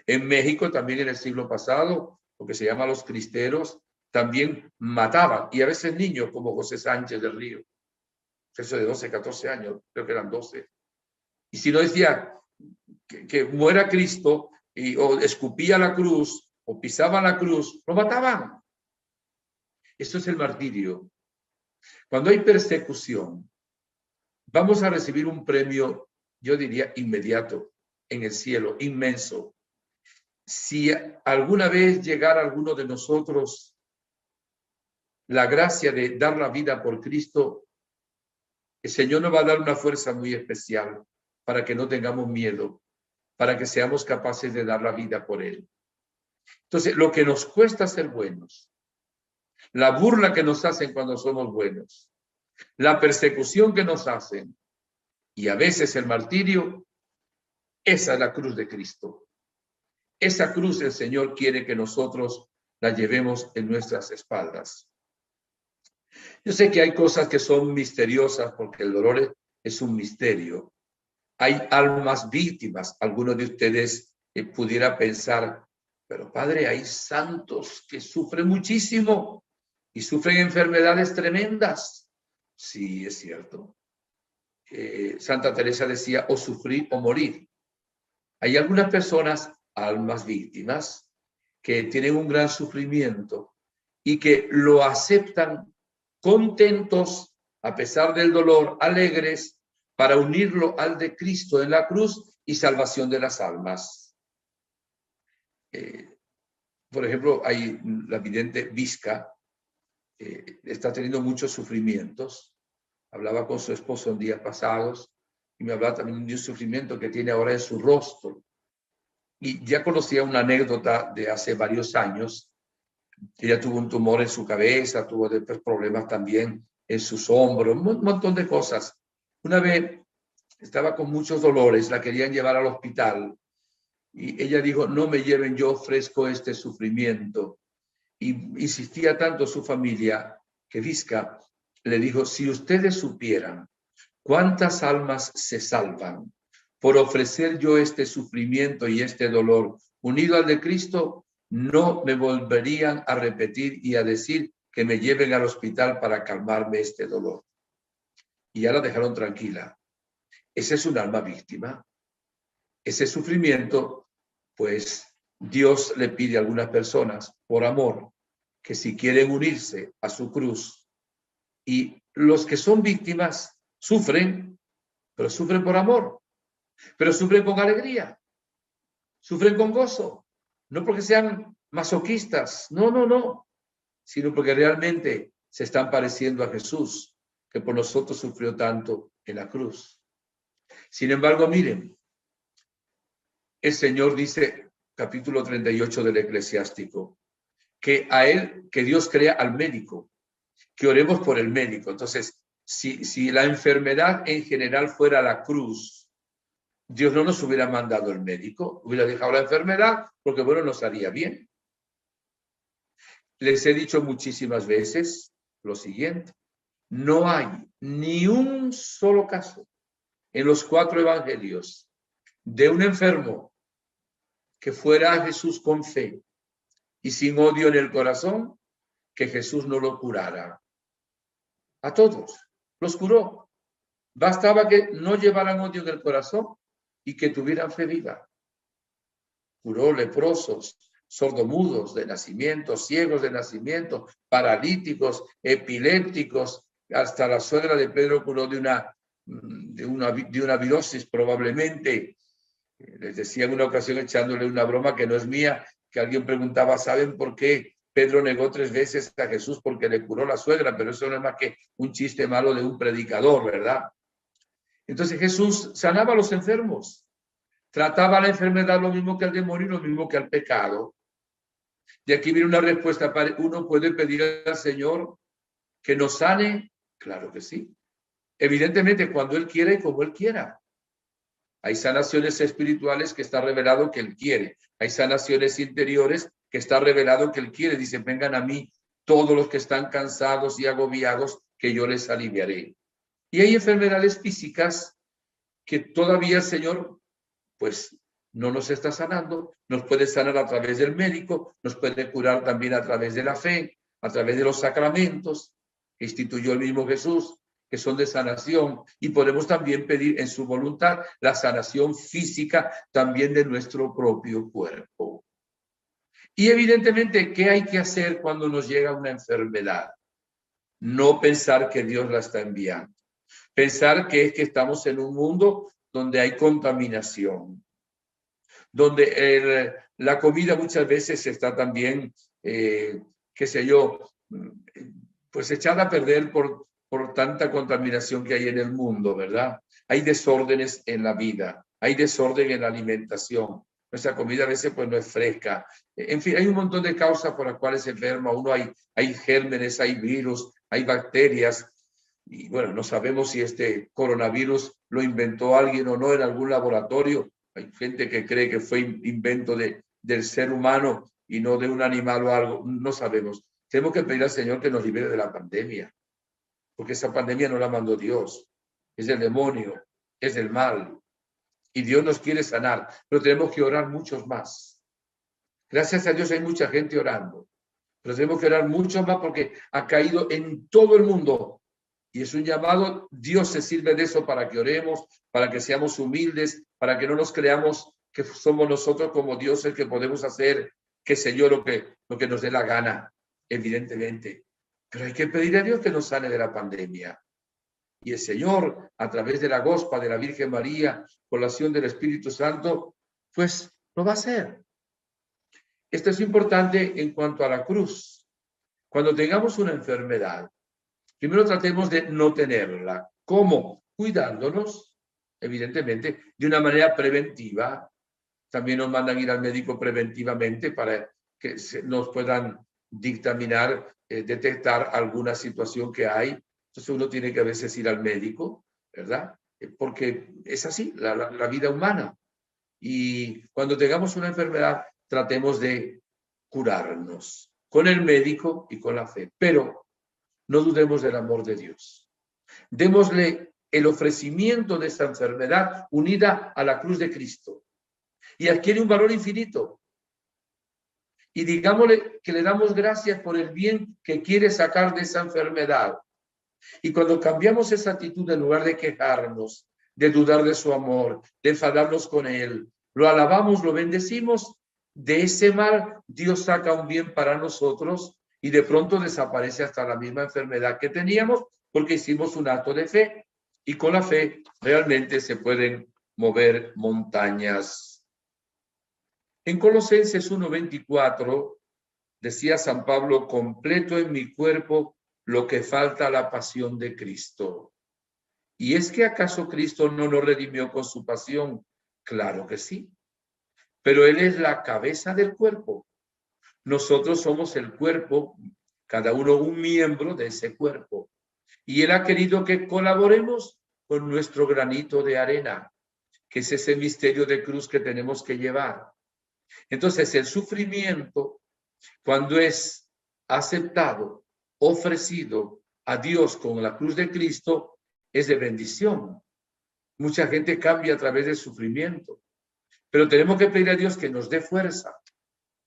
En México, también en el siglo pasado, lo que se llama los cristeros, también mataban, y a veces niños como José Sánchez del Río, eso de 12, 14 años, creo que eran 12. Y si no decía que muera Cristo, o escupía la cruz, o pisaba la cruz, lo mataban. Eso es el martirio. Cuando hay persecución, vamos a recibir un premio, yo diría, inmediato, en el cielo, inmenso. Si alguna vez llegara alguno de nosotros la gracia de dar la vida por Cristo, el Señor nos va a dar una fuerza muy especial para que no tengamos miedo, para que seamos capaces de dar la vida por Él. Entonces, lo que nos cuesta ser buenos, la burla que nos hacen cuando somos buenos, la persecución que nos hacen y a veces el martirio, esa es la cruz de Cristo. Esa cruz el Señor quiere que nosotros la llevemos en nuestras espaldas. Yo sé que hay cosas que son misteriosas porque el dolor es un misterio. Hay almas víctimas. Algunos de ustedes pudiera pensar, pero Padre, hay santos que sufren muchísimo y sufren enfermedades tremendas. Sí, es cierto. Santa Teresa decía, o sufrir o morir. Hay algunas personas, almas víctimas, que tienen un gran sufrimiento y que lo aceptan contentos a pesar del dolor, alegres, para unirlo al de Cristo en la cruz y salvación de las almas. Por ejemplo, hay la vidente Visca, está teniendo muchos sufrimientos. Hablaba con su esposo en días pasados y me hablaba también de un sufrimiento que tiene ahora en su rostro. Y ya conocía una anécdota de hace varios años. Ella tuvo un tumor en su cabeza, tuvo después problemas también en sus hombros, un montón de cosas. Una vez estaba con muchos dolores, la querían llevar al hospital y ella dijo, no me lleven, yo ofrezco este sufrimiento. Y insistía tanto su familia que Visca le dijo, si ustedes supieran cuántas almas se salvan por ofrecer yo este sufrimiento y este dolor unido al de Cristo, no me volverían a repetir y a decir que me lleven al hospital para calmarme este dolor. Y ya la dejaron tranquila. Esa es un alma víctima. Ese sufrimiento, pues Dios le pide a algunas personas, por amor, que si quieren unirse a su cruz, y los que son víctimas sufren, pero sufren por amor, pero sufren con alegría, sufren con gozo, no porque sean masoquistas, no, sino porque realmente se están pareciendo a Jesús, que por nosotros sufrió tanto en la cruz. Sin embargo, miren, el Señor dice, capítulo 38 del Eclesiástico, que a él, que Dios crea al médico, que oremos por el médico. Entonces, si la enfermedad en general fuera la cruz, Dios no nos hubiera mandado el médico, hubiera dejado la enfermedad, porque bueno, nos haría bien. Les he dicho muchísimas veces lo siguiente, no hay ni un solo caso en los 4 evangelios de un enfermo que fuera a Jesús con fe y sin odio en el corazón, que Jesús no lo curara. A todos los curó. Bastaba que no llevaran odio en el corazón y que tuvieran fe viva. Curó leprosos, sordomudos de nacimiento, ciegos de nacimiento, paralíticos, epilépticos. Hasta la suegra de Pedro curó de una virosis probablemente. Les decía en una ocasión, echándole una broma que no es mía, que alguien preguntaba, ¿saben por qué Pedro negó 3 veces a Jesús? Porque le curó la suegra, pero eso no es más que un chiste malo de un predicador, ¿verdad? Entonces Jesús sanaba a los enfermos, trataba la enfermedad lo mismo que al demonio, lo mismo que al pecado. Y aquí viene una respuesta, uno puede pedir al Señor que nos sane, claro que sí. Evidentemente cuando Él quiere y como Él quiera. Hay sanaciones espirituales que está revelado que Él quiere. Hay sanaciones interiores que está revelado que Él quiere. Dice, vengan a mí todos los que están cansados y agobiados, que yo les aliviaré. Y hay enfermedades físicas que todavía el Señor, pues, no nos está sanando. Nos puede sanar a través del médico, nos puede curar también a través de la fe, a través de los sacramentos que instituyó el mismo Jesús, que son de sanación, y podemos también pedir en su voluntad la sanación física también de nuestro propio cuerpo. Y evidentemente, ¿qué hay que hacer cuando nos llega una enfermedad? No pensar que Dios la está enviando. Pensar que es que estamos en un mundo donde hay contaminación, donde la comida muchas veces está también, qué sé yo, pues echada a perder por tanta contaminación que hay en el mundo, ¿verdad? Hay desórdenes en la vida, hay desorden en la alimentación. Nuestra comida a veces pues no es fresca. En fin, hay un montón de causas por las cuales se enferma uno. Hay gérmenes, hay virus, hay bacterias. Y bueno, no sabemos si este coronavirus lo inventó alguien o no en algún laboratorio. Hay gente que cree que fue invento del ser humano y no de un animal o algo. No sabemos. Tenemos que pedir al Señor que nos libere de la pandemia, porque esa pandemia no la mandó Dios, es el demonio, es el mal, y Dios nos quiere sanar, pero tenemos que orar muchos más. Gracias a Dios hay mucha gente orando, pero tenemos que orar mucho más porque ha caído en todo el mundo, y es un llamado. Dios se sirve de eso para que oremos, para que seamos humildes, para que no nos creamos que somos nosotros como Dios el que podemos hacer qué sé yo, lo que nos dé la gana, evidentemente. Pero hay que pedir a Dios que nos sane de la pandemia. Y el Señor, a través de la Gospa de la Virgen María, por la acción del Espíritu Santo, pues lo va a hacer. Esto es importante en cuanto a la cruz. Cuando tengamos una enfermedad, primero tratemos de no tenerla. ¿Cómo? Cuidándonos, evidentemente, de una manera preventiva. También nos mandan ir al médico preventivamente para que nos puedan dictaminar, detectar alguna situación que hay. Entonces uno tiene que a veces ir al médico, ¿verdad? Porque es así, la vida humana. Y cuando tengamos una enfermedad, tratemos de curarnos con el médico y con la fe. Pero no dudemos del amor de Dios. Démosle el ofrecimiento de esa enfermedad unida a la cruz de Cristo. Y adquiere un valor infinito. Y digámosle que le damos gracias por el bien que quiere sacar de esa enfermedad. Y cuando cambiamos esa actitud, en lugar de quejarnos, de dudar de su amor, de enfadarnos con él, lo alabamos, lo bendecimos, de ese mal Dios saca un bien para nosotros y de pronto desaparece hasta la misma enfermedad que teníamos porque hicimos un acto de fe. Y con la fe realmente se pueden mover montañas. En Colosenses 1:24 decía San Pablo: completo en mi cuerpo lo que falta a la pasión de Cristo. ¿Y es que acaso Cristo no nos redimió con su pasión? Claro que sí, pero Él es la cabeza del cuerpo. Nosotros somos el cuerpo, cada uno un miembro de ese cuerpo. Y Él ha querido que colaboremos con nuestro granito de arena, que es ese misterio de cruz que tenemos que llevar. Entonces, el sufrimiento, cuando es aceptado, ofrecido a Dios con la cruz de Cristo, es de bendición. Mucha gente cambia a través del sufrimiento, pero tenemos que pedir a Dios que nos dé fuerza.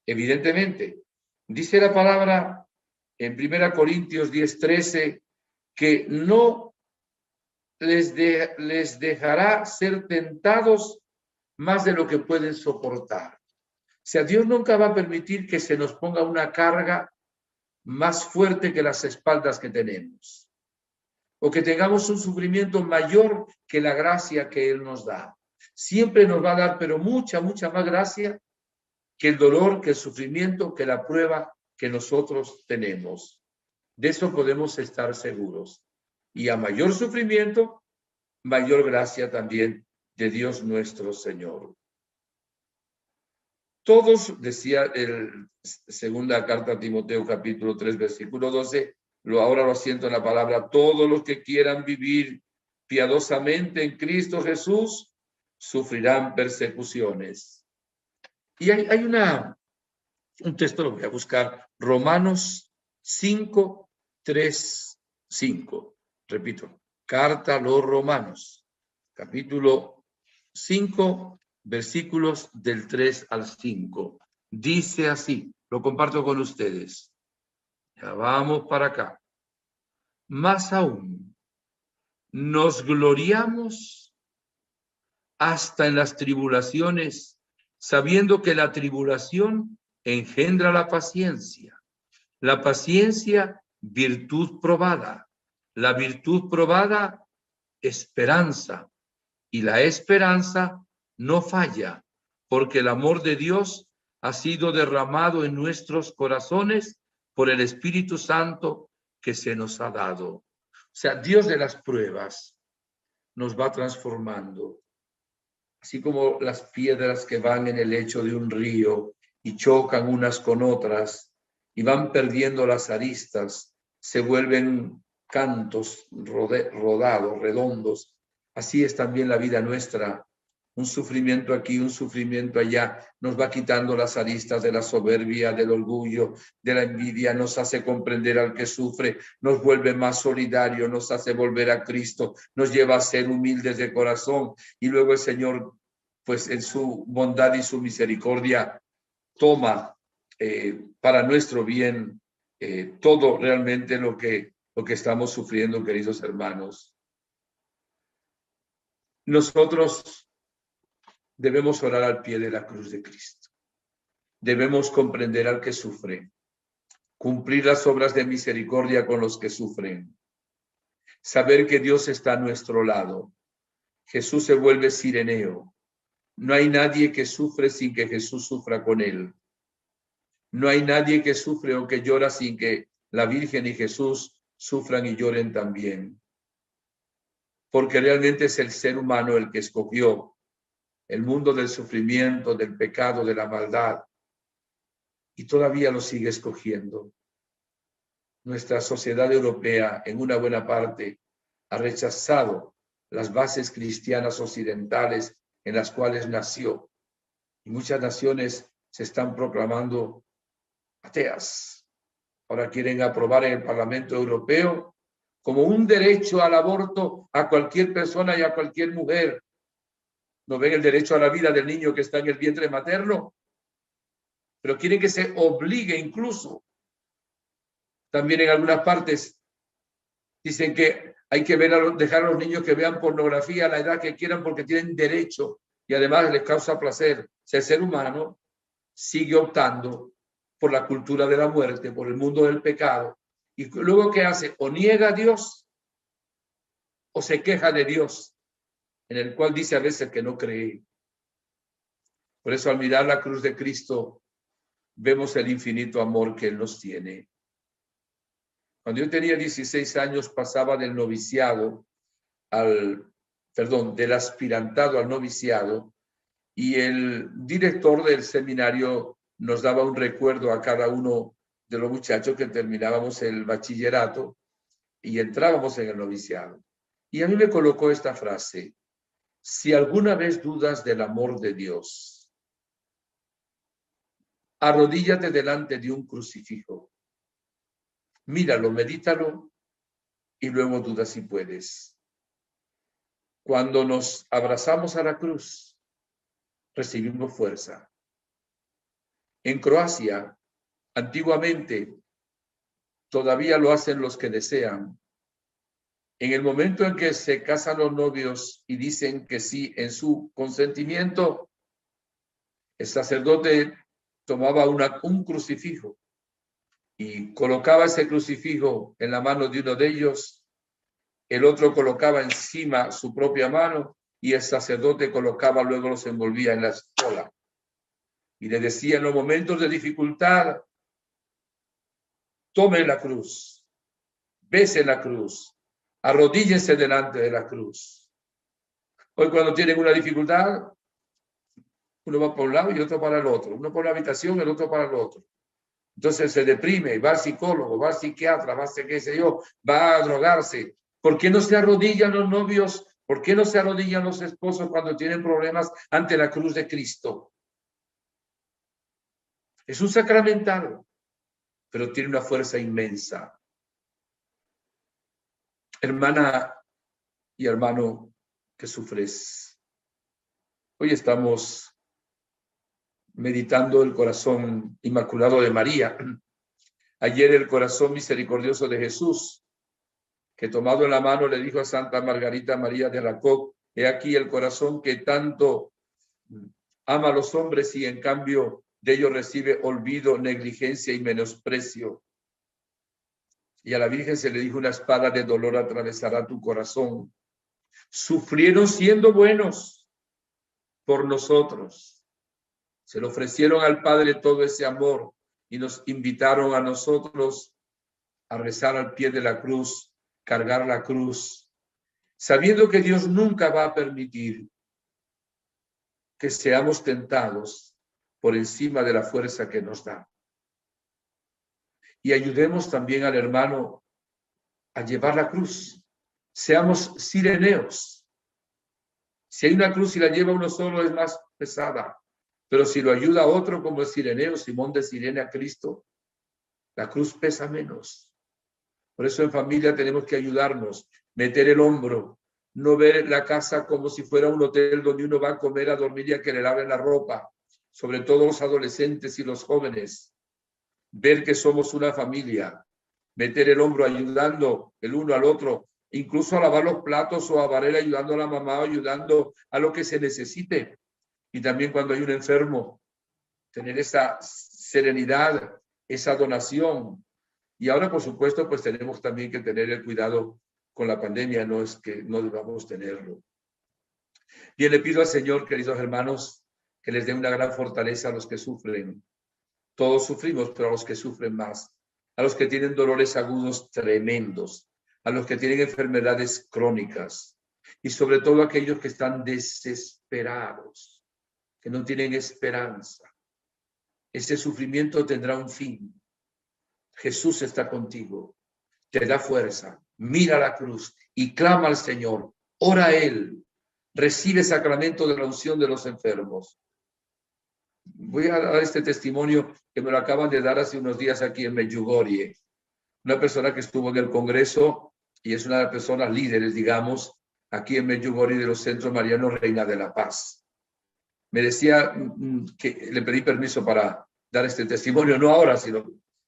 Evidentemente, dice la palabra en 1 Corintios 10:13 que no les dejará ser tentados más de lo que pueden soportar. O sea, Dios nunca va a permitir que se nos ponga una carga más fuerte que las espaldas que tenemos, o que tengamos un sufrimiento mayor que la gracia que Él nos da. Siempre nos va a dar, pero mucha más gracia que el dolor, que el sufrimiento, que la prueba que nosotros tenemos. De eso podemos estar seguros. Y a mayor sufrimiento, mayor gracia también de Dios nuestro Señor. Todos, decía el segunda carta a Timoteo, capítulo 3, versículo 12, ahora lo siento en la palabra: todos los que quieran vivir piadosamente en Cristo Jesús sufrirán persecuciones. Y hay un texto, lo voy a buscar, Romanos 5, 3, 5. Repito, carta a los Romanos, capítulo 5, versículos del 3 al 5. Dice así, lo comparto con ustedes. Ya vamos para acá. Más aún, nos gloriamos hasta en las tribulaciones, sabiendo que la tribulación engendra la paciencia. La paciencia, virtud probada. La virtud probada, esperanza. Y la esperanza no falla, porque el amor de Dios ha sido derramado en nuestros corazones por el Espíritu Santo que se nos ha dado. O sea, Dios de las pruebas nos va transformando. Así como las piedras que van en el lecho de un río y chocan unas con otras y van perdiendo las aristas, se vuelven cantos rodados, redondos. Así es también la vida nuestra. Un sufrimiento aquí, un sufrimiento allá, nos va quitando las aristas de la soberbia, del orgullo, de la envidia, nos hace comprender al que sufre, nos vuelve más solidario, nos hace volver a Cristo, nos lleva a ser humildes de corazón. Y luego el Señor, pues en su bondad y su misericordia, toma para nuestro bien todo realmente lo que estamos sufriendo, queridos hermanos. Nosotros debemos orar al pie de la cruz de Cristo. debemos comprender al que sufre, cumplir las obras de misericordia con los que sufren, saber que Dios está a nuestro lado. Jesús se vuelve sireneo. No hay nadie que sufre sin que Jesús sufra con él. No hay nadie que sufre o que llora sin que la Virgen y Jesús sufran y lloren también. Porque realmente es el ser humano el que escogió el mundo del sufrimiento, del pecado, de la maldad, y todavía lo sigue escogiendo. Nuestra sociedad europea, en una buena parte, ha rechazado las bases cristianas occidentales en las cuales nació. Y muchas naciones se están proclamando ateas. Ahora quieren aprobar en el Parlamento Europeo como un derecho al aborto a cualquier persona y a cualquier mujer. ¿No ven el derecho a la vida del niño que está en el vientre materno? Pero quieren que se obligue incluso. También en algunas partes dicen que hay que dejar a los niños que vean pornografía a la edad que quieran porque tienen derecho y además les causa placer. Si el ser humano sigue optando por la cultura de la muerte, por el mundo del pecado, y luego ¿qué hace? O niega a Dios o se queja de Dios, en el cual dice a veces que no cree. Por eso al mirar la cruz de Cristo vemos el infinito amor que Él nos tiene. Cuando yo tenía 16 años pasaba del noviciado del aspirantado al noviciado, y el director del seminario nos daba un recuerdo a cada uno de los muchachos que terminábamos el bachillerato y entrábamos en el noviciado. Y a mí me colocó esta frase: si alguna vez dudas del amor de Dios, arrodíllate delante de un crucifijo, míralo, medítalo y luego duda si puedes. Cuando nos abrazamos a la cruz, recibimos fuerza. En Croacia, antiguamente, todavía lo hacen los que desean. En el momento en que se casan los novios y dicen que sí en su consentimiento, el sacerdote tomaba un crucifijo y colocaba ese crucifijo en la mano de uno de ellos, el otro colocaba encima su propia mano y el sacerdote colocaba, luego los envolvía en la estola. Y le decía en los momentos de dificultad: tome la cruz, bese la cruz, arrodíllense delante de la cruz. Hoy cuando tienen una dificultad, uno va por un lado y otro para el otro. Uno por la habitación y el otro para el otro. Entonces se deprime, va al psicólogo, va al psiquiatra, va a qué sé yo, va a drogarse. ¿Por qué no se arrodillan los novios? ¿Por qué no se arrodillan los esposos cuando tienen problemas ante la cruz de Cristo? Es un sacramental, pero tiene una fuerza inmensa. Hermana y hermano que sufres, hoy estamos meditando el corazón inmaculado de María. Ayer el corazón misericordioso de Jesús, que tomado en la mano le dijo a Santa Margarita María de Alacoque: he aquí el corazón que tanto ama a los hombres y en cambio de ellos recibe olvido, negligencia y menosprecio. Y a la Virgen se le dijo: una espada de dolor atravesará tu corazón. Sufrieron siendo buenos por nosotros. Se le ofrecieron al Padre todo ese amor y nos invitaron a nosotros a rezar al pie de la cruz, cargar la cruz, sabiendo que Dios nunca va a permitir que seamos tentados por encima de la fuerza que nos da. Y ayudemos también al hermano a llevar la cruz. Seamos sireneos. Si hay una cruz y la lleva uno solo es más pesada, pero si lo ayuda a otro como el sireneo, Simón de Cirene, a Cristo, la cruz pesa menos. Por eso en familia tenemos que ayudarnos, meter el hombro, no ver la casa como si fuera un hotel donde uno va a comer, a dormir y a que le laven la ropa, sobre todo los adolescentes y los jóvenes. Ver que somos una familia, meter el hombro ayudando el uno al otro, incluso a lavar los platos o a barrer ayudando a la mamá, ayudando a lo que se necesite. Y también cuando hay un enfermo, tener esa serenidad, esa donación. Y ahora, por supuesto, pues tenemos también que tener el cuidado con la pandemia, no es que no debamos tenerlo. Bien, le pido al Señor, queridos hermanos, que les dé una gran fortaleza a los que sufren. Todos sufrimos, pero a los que sufren más, a los que tienen dolores agudos tremendos, a los que tienen enfermedades crónicas y sobre todo a aquellos que están desesperados, que no tienen esperanza. Ese sufrimiento tendrá un fin. Jesús está contigo, te da fuerza, mira la cruz y clama al Señor, ora a Él, recibe sacramento de la unción de los enfermos. Voy a dar este testimonio que me lo acaban de dar hace unos días aquí en Medjugorje. Una persona que estuvo en el Congreso y es una de las personas líderes, digamos, aquí en Medjugorje de los Centros Marianos Reina de la Paz. Me decía que le pedí permiso para dar este testimonio, no ahora, sino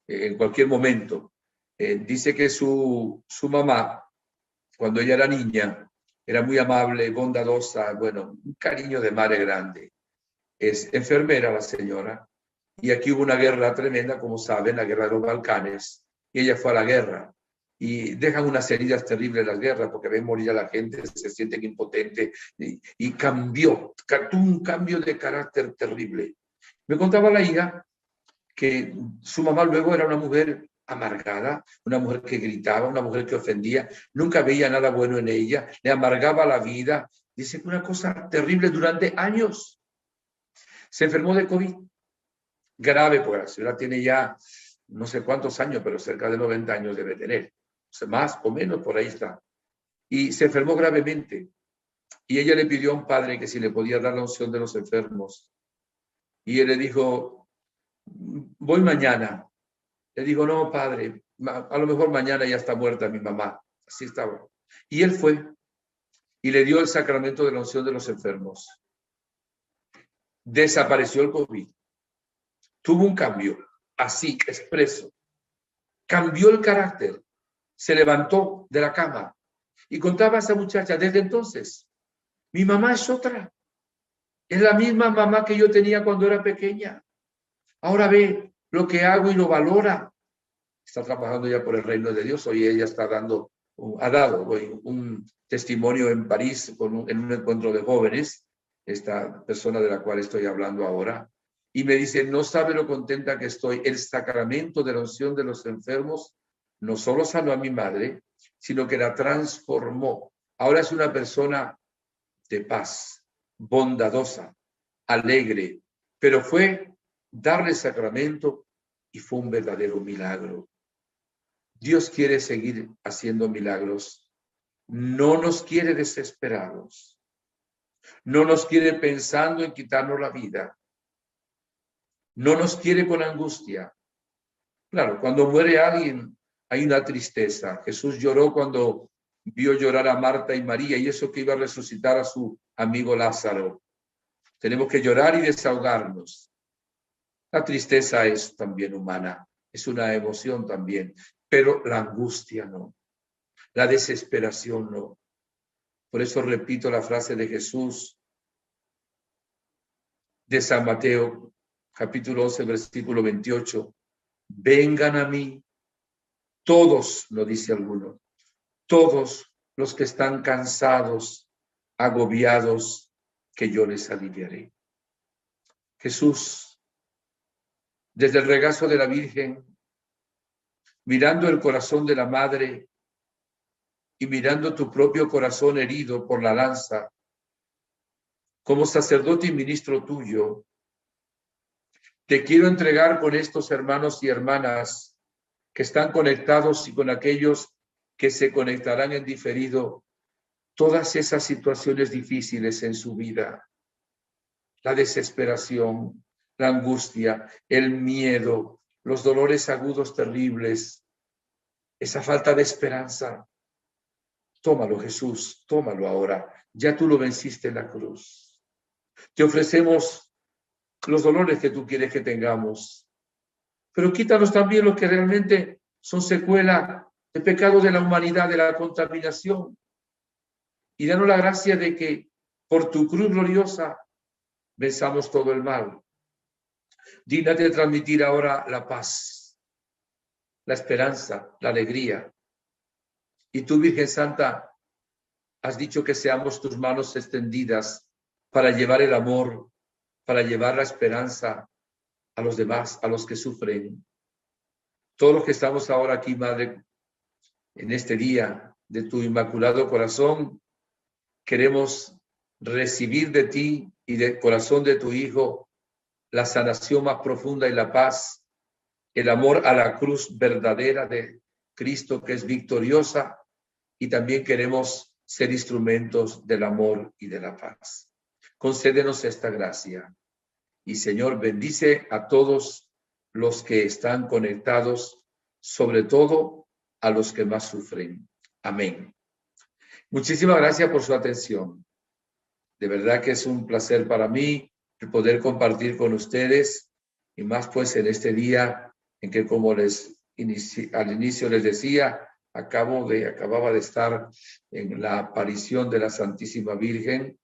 en cualquier momento. Dice que su mamá, cuando ella era niña, era muy amable, bondadosa, bueno, un cariño de madre grande. Es enfermera la señora, y aquí hubo una guerra tremenda, como saben, la guerra de los Balcanes, y ella fue a la guerra, y dejan unas heridas terribles las guerras, porque ven morir a la gente, se sienten impotentes, y tuvo un cambio de carácter terrible. Me contaba la hija que su mamá luego era una mujer amargada, una mujer que gritaba, una mujer que ofendía, nunca veía nada bueno en ella, le amargaba la vida. Dice que una cosa terrible durante años. Se enfermó de COVID, grave, porque la señora tiene ya no sé cuántos años, pero cerca de 90 años debe tener, o sea, más o menos por ahí está. Y se enfermó gravemente. Y ella le pidió a un padre que si le podía dar la unción de los enfermos. Y él le dijo, voy mañana. Le dijo, no, padre, a lo mejor mañana ya está muerta mi mamá. Así estaba. Y él fue y le dio el sacramento de la unción de los enfermos. Desapareció el COVID. Tuvo un cambio, así, expreso. Cambió el carácter. Se levantó de la cama. Y contaba a esa muchacha, desde entonces, mi mamá es otra. Es la misma mamá que yo tenía cuando era pequeña. Ahora ve lo que hago y lo valora. Está trabajando ya por el reino de Dios. Hoy ella está ha dado un testimonio en París en un encuentro de jóvenes, esta persona de la cual estoy hablando ahora, y me dice, no sabe lo contenta que estoy. El sacramento de la unción de los enfermos no solo sanó a mi madre, sino que la transformó. Ahora es una persona de paz, bondadosa, alegre, pero fue darle sacramento y fue un verdadero milagro. Dios quiere seguir haciendo milagros. No nos quiere desesperados. No nos quiere pensando en quitarnos la vida. No nos quiere con angustia. Claro, cuando muere alguien hay una tristeza. Jesús lloró cuando vio llorar a Marta y María y eso que iba a resucitar a su amigo Lázaro. Tenemos que llorar y desahogarnos. La tristeza es también humana, es una emoción también, pero la angustia no, la desesperación no. Por eso repito la frase de Jesús de San Mateo, capítulo 11, versículo 28. Vengan a mí, todos, lo dice alguno, todos los que están cansados, agobiados, que yo les aliviaré. Jesús, desde el regazo de la Virgen, mirando el corazón de la Madre y mirando tu propio corazón herido por la lanza, como sacerdote y ministro tuyo, te quiero entregar con estos hermanos y hermanas que están conectados y con aquellos que se conectarán en diferido, todas esas situaciones difíciles en su vida, la desesperación, la angustia, el miedo, los dolores agudos terribles, esa falta de esperanza. Tómalo, Jesús, tómalo ahora. Ya tú lo venciste en la cruz. Te ofrecemos los dolores que tú quieres que tengamos, pero quítanos también los que realmente son secuela de pecados de la humanidad, de la contaminación. Y danos la gracia de que por tu cruz gloriosa venzamos todo el mal. Dígnate transmitir ahora la paz, la esperanza, la alegría. Y tú, Virgen Santa, has dicho que seamos tus manos extendidas para llevar el amor, para llevar la esperanza a los demás, a los que sufren. Todos los que estamos ahora aquí, Madre, en este día de tu Inmaculado Corazón, queremos recibir de ti y del corazón de tu Hijo la sanación más profunda y la paz, el amor a la cruz verdadera de Cristo que es victoriosa, y también queremos ser instrumentos del amor y de la paz. Concédenos esta gracia. Y Señor, bendice a todos los que están conectados, sobre todo a los que más sufren. Amén. Muchísimas gracias por su atención. De verdad que es un placer para mí el poder compartir con ustedes, y más pues en este día en que, como al inicio les decía, acababa de estar en la aparición de la Santísima Virgen,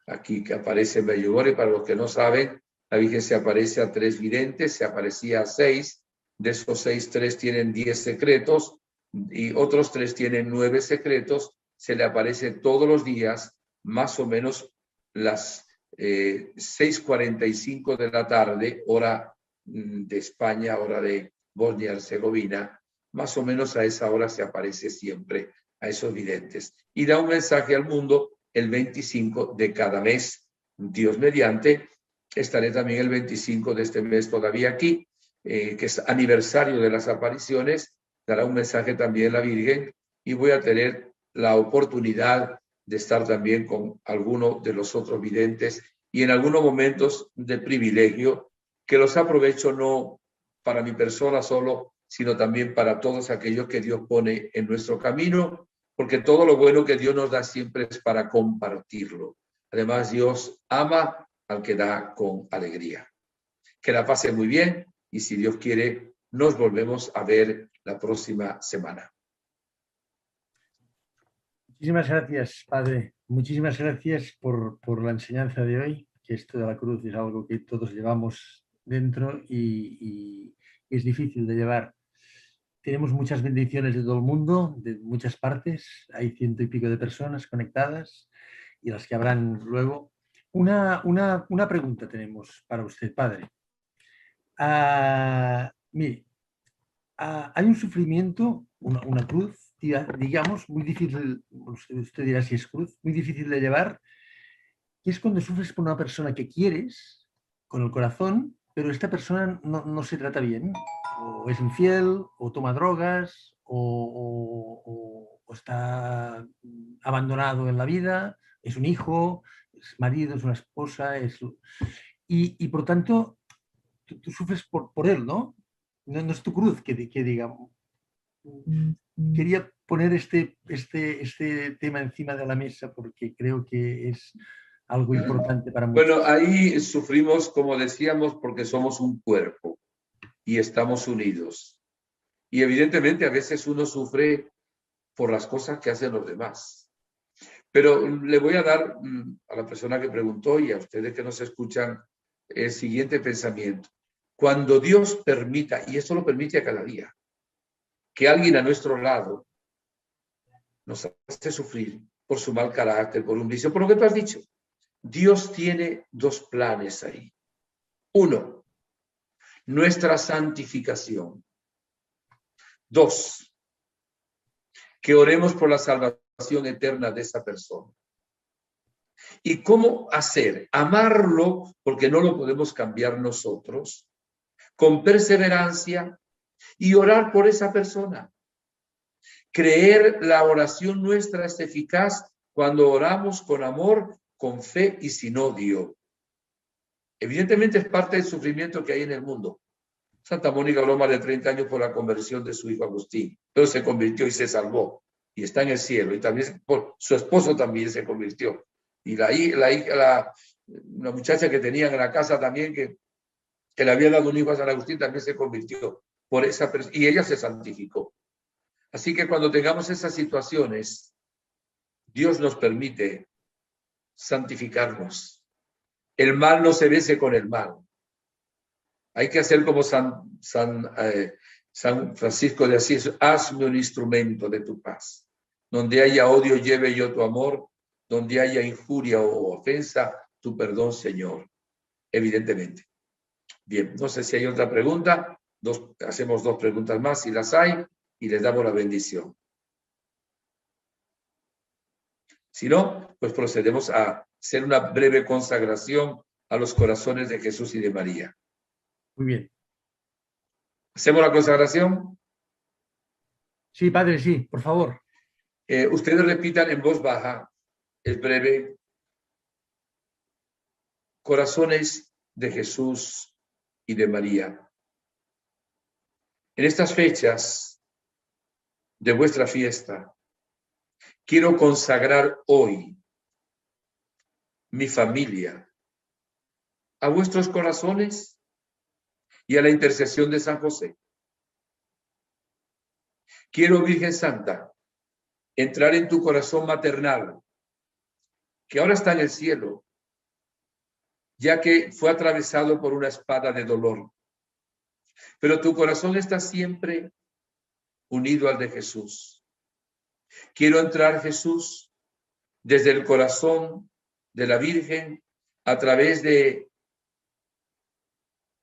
aquí que aparece en Medjugorje. Para los que no saben, la Virgen se aparece a 3 videntes, se aparecía a 6, de esos 6, 3 tienen 10 secretos, y otros 3 tienen 9 secretos. Se le aparece todos los días, más o menos las 6:45 de la tarde, hora de España, hora de Bosnia y Herzegovina. Más o menos a esa hora se aparece siempre a esos videntes. Y da un mensaje al mundo el 25 de cada mes. Dios mediante, estaré también el 25 de este mes todavía aquí, que es aniversario de las apariciones. Dará un mensaje también la Virgen, y voy a tener la oportunidad de estar también con alguno de los otros videntes, y en algunos momentos de privilegio que los aprovecho no para mi persona solo, sino también para todos aquellos que Dios pone en nuestro camino, porque todo lo bueno que Dios nos da siempre es para compartirlo. Además, Dios ama al que da con alegría. Que la pase muy bien, y si Dios quiere, nos volvemos a ver la próxima semana. Muchísimas gracias, Padre. Muchísimas gracias por la enseñanza de hoy, que esto de la cruz es algo que todos llevamos dentro y es difícil de llevar. Tenemos muchas bendiciones de todo el mundo, de muchas partes. Hay 100 y pico de personas conectadas, y las que habrán luego. Una pregunta tenemos para usted, Padre. Mire, hay un sufrimiento, una cruz, digamos, muy difícil, usted dirá si es cruz, muy difícil de llevar, que es cuando sufres por una persona que quieres con el corazón, pero esta persona no se trata bien, o es infiel, o toma drogas, o está abandonado en la vida, es un hijo, es marido, es una esposa, y por tanto tú sufres por él, ¿no? No es tu cruz que digamos. Quería poner este tema encima de la mesa porque creo que es algo importante para muchos. Bueno, ahí sufrimos, como decíamos, porque somos un cuerpo y estamos unidos. Y evidentemente a veces uno sufre por las cosas que hacen los demás. Pero le voy a dar a la persona que preguntó y a ustedes que nos escuchan el siguiente pensamiento. Cuando Dios permita, y esto lo permite a cada día, que alguien a nuestro lado nos hace sufrir por su mal carácter, por un vicio, por lo que tú has dicho, Dios tiene 2 planes ahí. 1, nuestra santificación. 2, que oremos por la salvación eterna de esa persona. ¿Y cómo hacer? Amarlo, porque no lo podemos cambiar nosotros, con perseverancia, y orar por esa persona. Creer la oración nuestra es eficaz cuando oramos con amor, con fe y sin odio. Evidentemente es parte del sufrimiento que hay en el mundo. Santa Mónica habló más de 30 años por la conversión de su hijo Agustín, pero se convirtió y se salvó, y está en el cielo, y también su esposo también se convirtió. Y la muchacha que tenían en la casa también, que le había dado un hijo a San Agustín, también se convirtió por esa persona, y ella se santificó. Así que cuando tengamos esas situaciones, Dios nos permite santificarnos. El mal no se vence con el mal. Hay que hacer como San Francisco de Asís, hazme un instrumento de tu paz. Donde haya odio, lleve yo tu amor. Donde haya injuria o ofensa, tu perdón, Señor. Evidentemente. Bien, no sé si hay otra pregunta. Hacemos 2 preguntas más, si las hay, y les damos la bendición. Si no, pues procedemos a hacer una breve consagración a los corazones de Jesús y de María. Muy bien. ¿Hacemos la consagración? Sí, padre, sí, por favor. Ustedes repitan en voz baja, es breve. Corazones de Jesús y de María. En estas fechas de vuestra fiesta, quiero consagrar hoy mi familia a vuestros corazones y a la intercesión de San José. Quiero, Virgen Santa, entrar en tu corazón maternal, que ahora está en el cielo, ya que fue atravesado por una espada de dolor. Pero tu corazón está siempre unido al de Jesús. Quiero entrar, Jesús, desde el corazón de la Virgen, a través de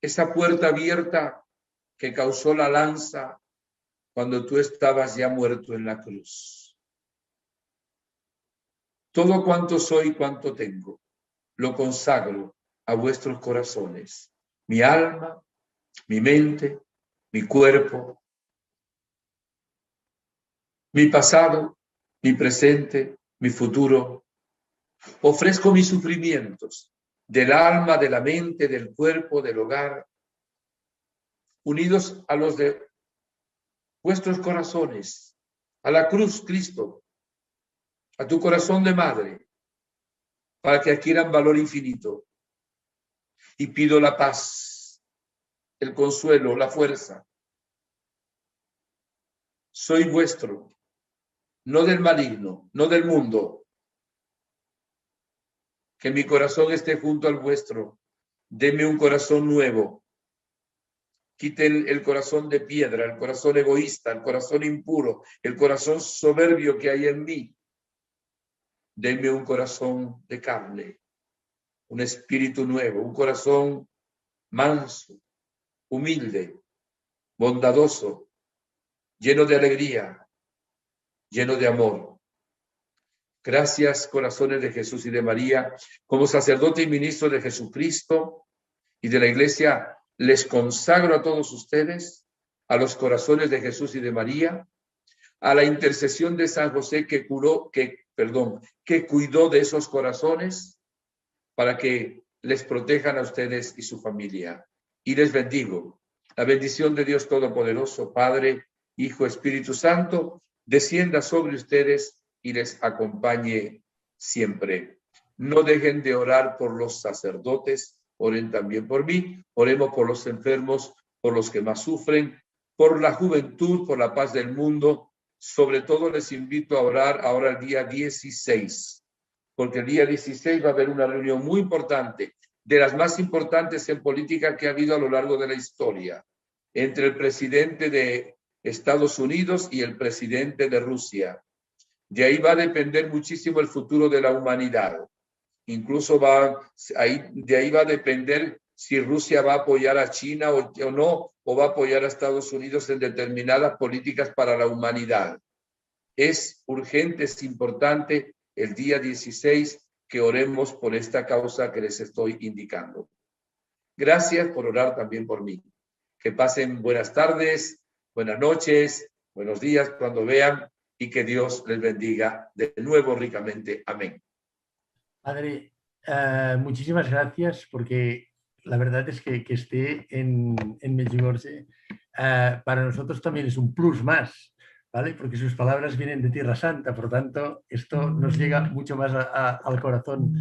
esa puerta abierta que causó la lanza cuando tú estabas ya muerto en la cruz. Todo cuanto soy, cuanto tengo, lo consagro a vuestros corazones. Mi alma, mi mente, mi cuerpo, mi pasado, mi presente, mi futuro. Ofrezco mis sufrimientos del alma, de la mente, del cuerpo, del hogar, unidos a los de vuestros corazones, a la cruz, Cristo, a tu corazón de madre, para que adquieran valor infinito. Y pido la paz, el consuelo, la fuerza. Soy vuestro, no del maligno, no del mundo. Que mi corazón esté junto al vuestro. Deme un corazón nuevo. Quiten el corazón de piedra, el corazón egoísta, el corazón impuro, el corazón soberbio que hay en mí. Denme un corazón de carne, un espíritu nuevo, un corazón manso, humilde, bondadoso, lleno de alegría, lleno de amor. Gracias, corazones de Jesús y de María. Como sacerdote y ministro de Jesucristo y de la Iglesia, les consagro a todos ustedes, a los corazones de Jesús y de María, a la intercesión de San José que cuidó de esos corazones para que les protejan a ustedes y su familia. Y les bendigo. La bendición de Dios Todopoderoso, Padre, Hijo, Espíritu Santo, descienda sobre ustedes y les acompañe siempre. No dejen de orar por los sacerdotes, oren también por mí, oremos por los enfermos, por los que más sufren, por la juventud, por la paz del mundo. Sobre todo les invito a orar ahora el día 16, porque el día 16 va a haber una reunión muy importante, de las más importantes en política que ha habido a lo largo de la historia, entre el presidente de Estados Unidos y el presidente de Rusia. De ahí va a depender muchísimo el futuro de la humanidad. Incluso de ahí va a depender si Rusia va a apoyar a China o no, o va a apoyar a Estados Unidos en determinadas políticas para la humanidad. Es urgente, es importante el día 16 que oremos por esta causa que les estoy indicando. Gracias por orar también por mí. Que pasen buenas tardes, buenas noches, buenos días cuando vean y que Dios les bendiga de nuevo ricamente. Amén. Padre, muchísimas gracias porque la verdad es que esté en Medjugorje para nosotros también es un plus más, ¿vale? Porque sus palabras vienen de Tierra Santa, por tanto, esto nos llega mucho más al corazón.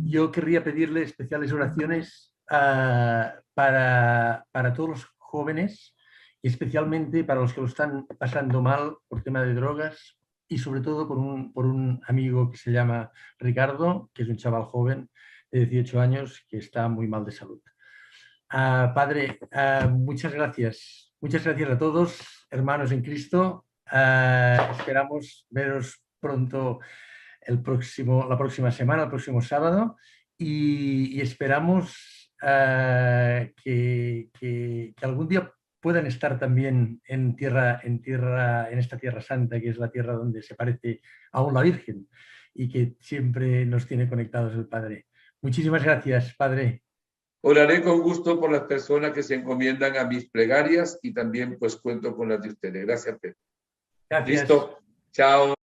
Yo querría pedirle especiales oraciones para todos los jóvenes y especialmente para los que lo están pasando mal por tema de drogas y sobre todo por un amigo que se llama Ricardo, que es un chaval joven de 18 años que está muy mal de salud. Padre, muchas gracias. Muchas gracias a todos, hermanos en Cristo. Esperamos veros pronto la próxima semana, el próximo sábado, y esperamos que algún día puedan estar también en esta Tierra Santa, que es la tierra donde se parece aún la Virgen y que siempre nos tiene conectados el Padre. Muchísimas gracias, Padre. Oraré con gusto por las personas que se encomiendan a mis plegarias y también pues cuento con las de ustedes. Gracias, Pedro. Gracias. Listo. Chao.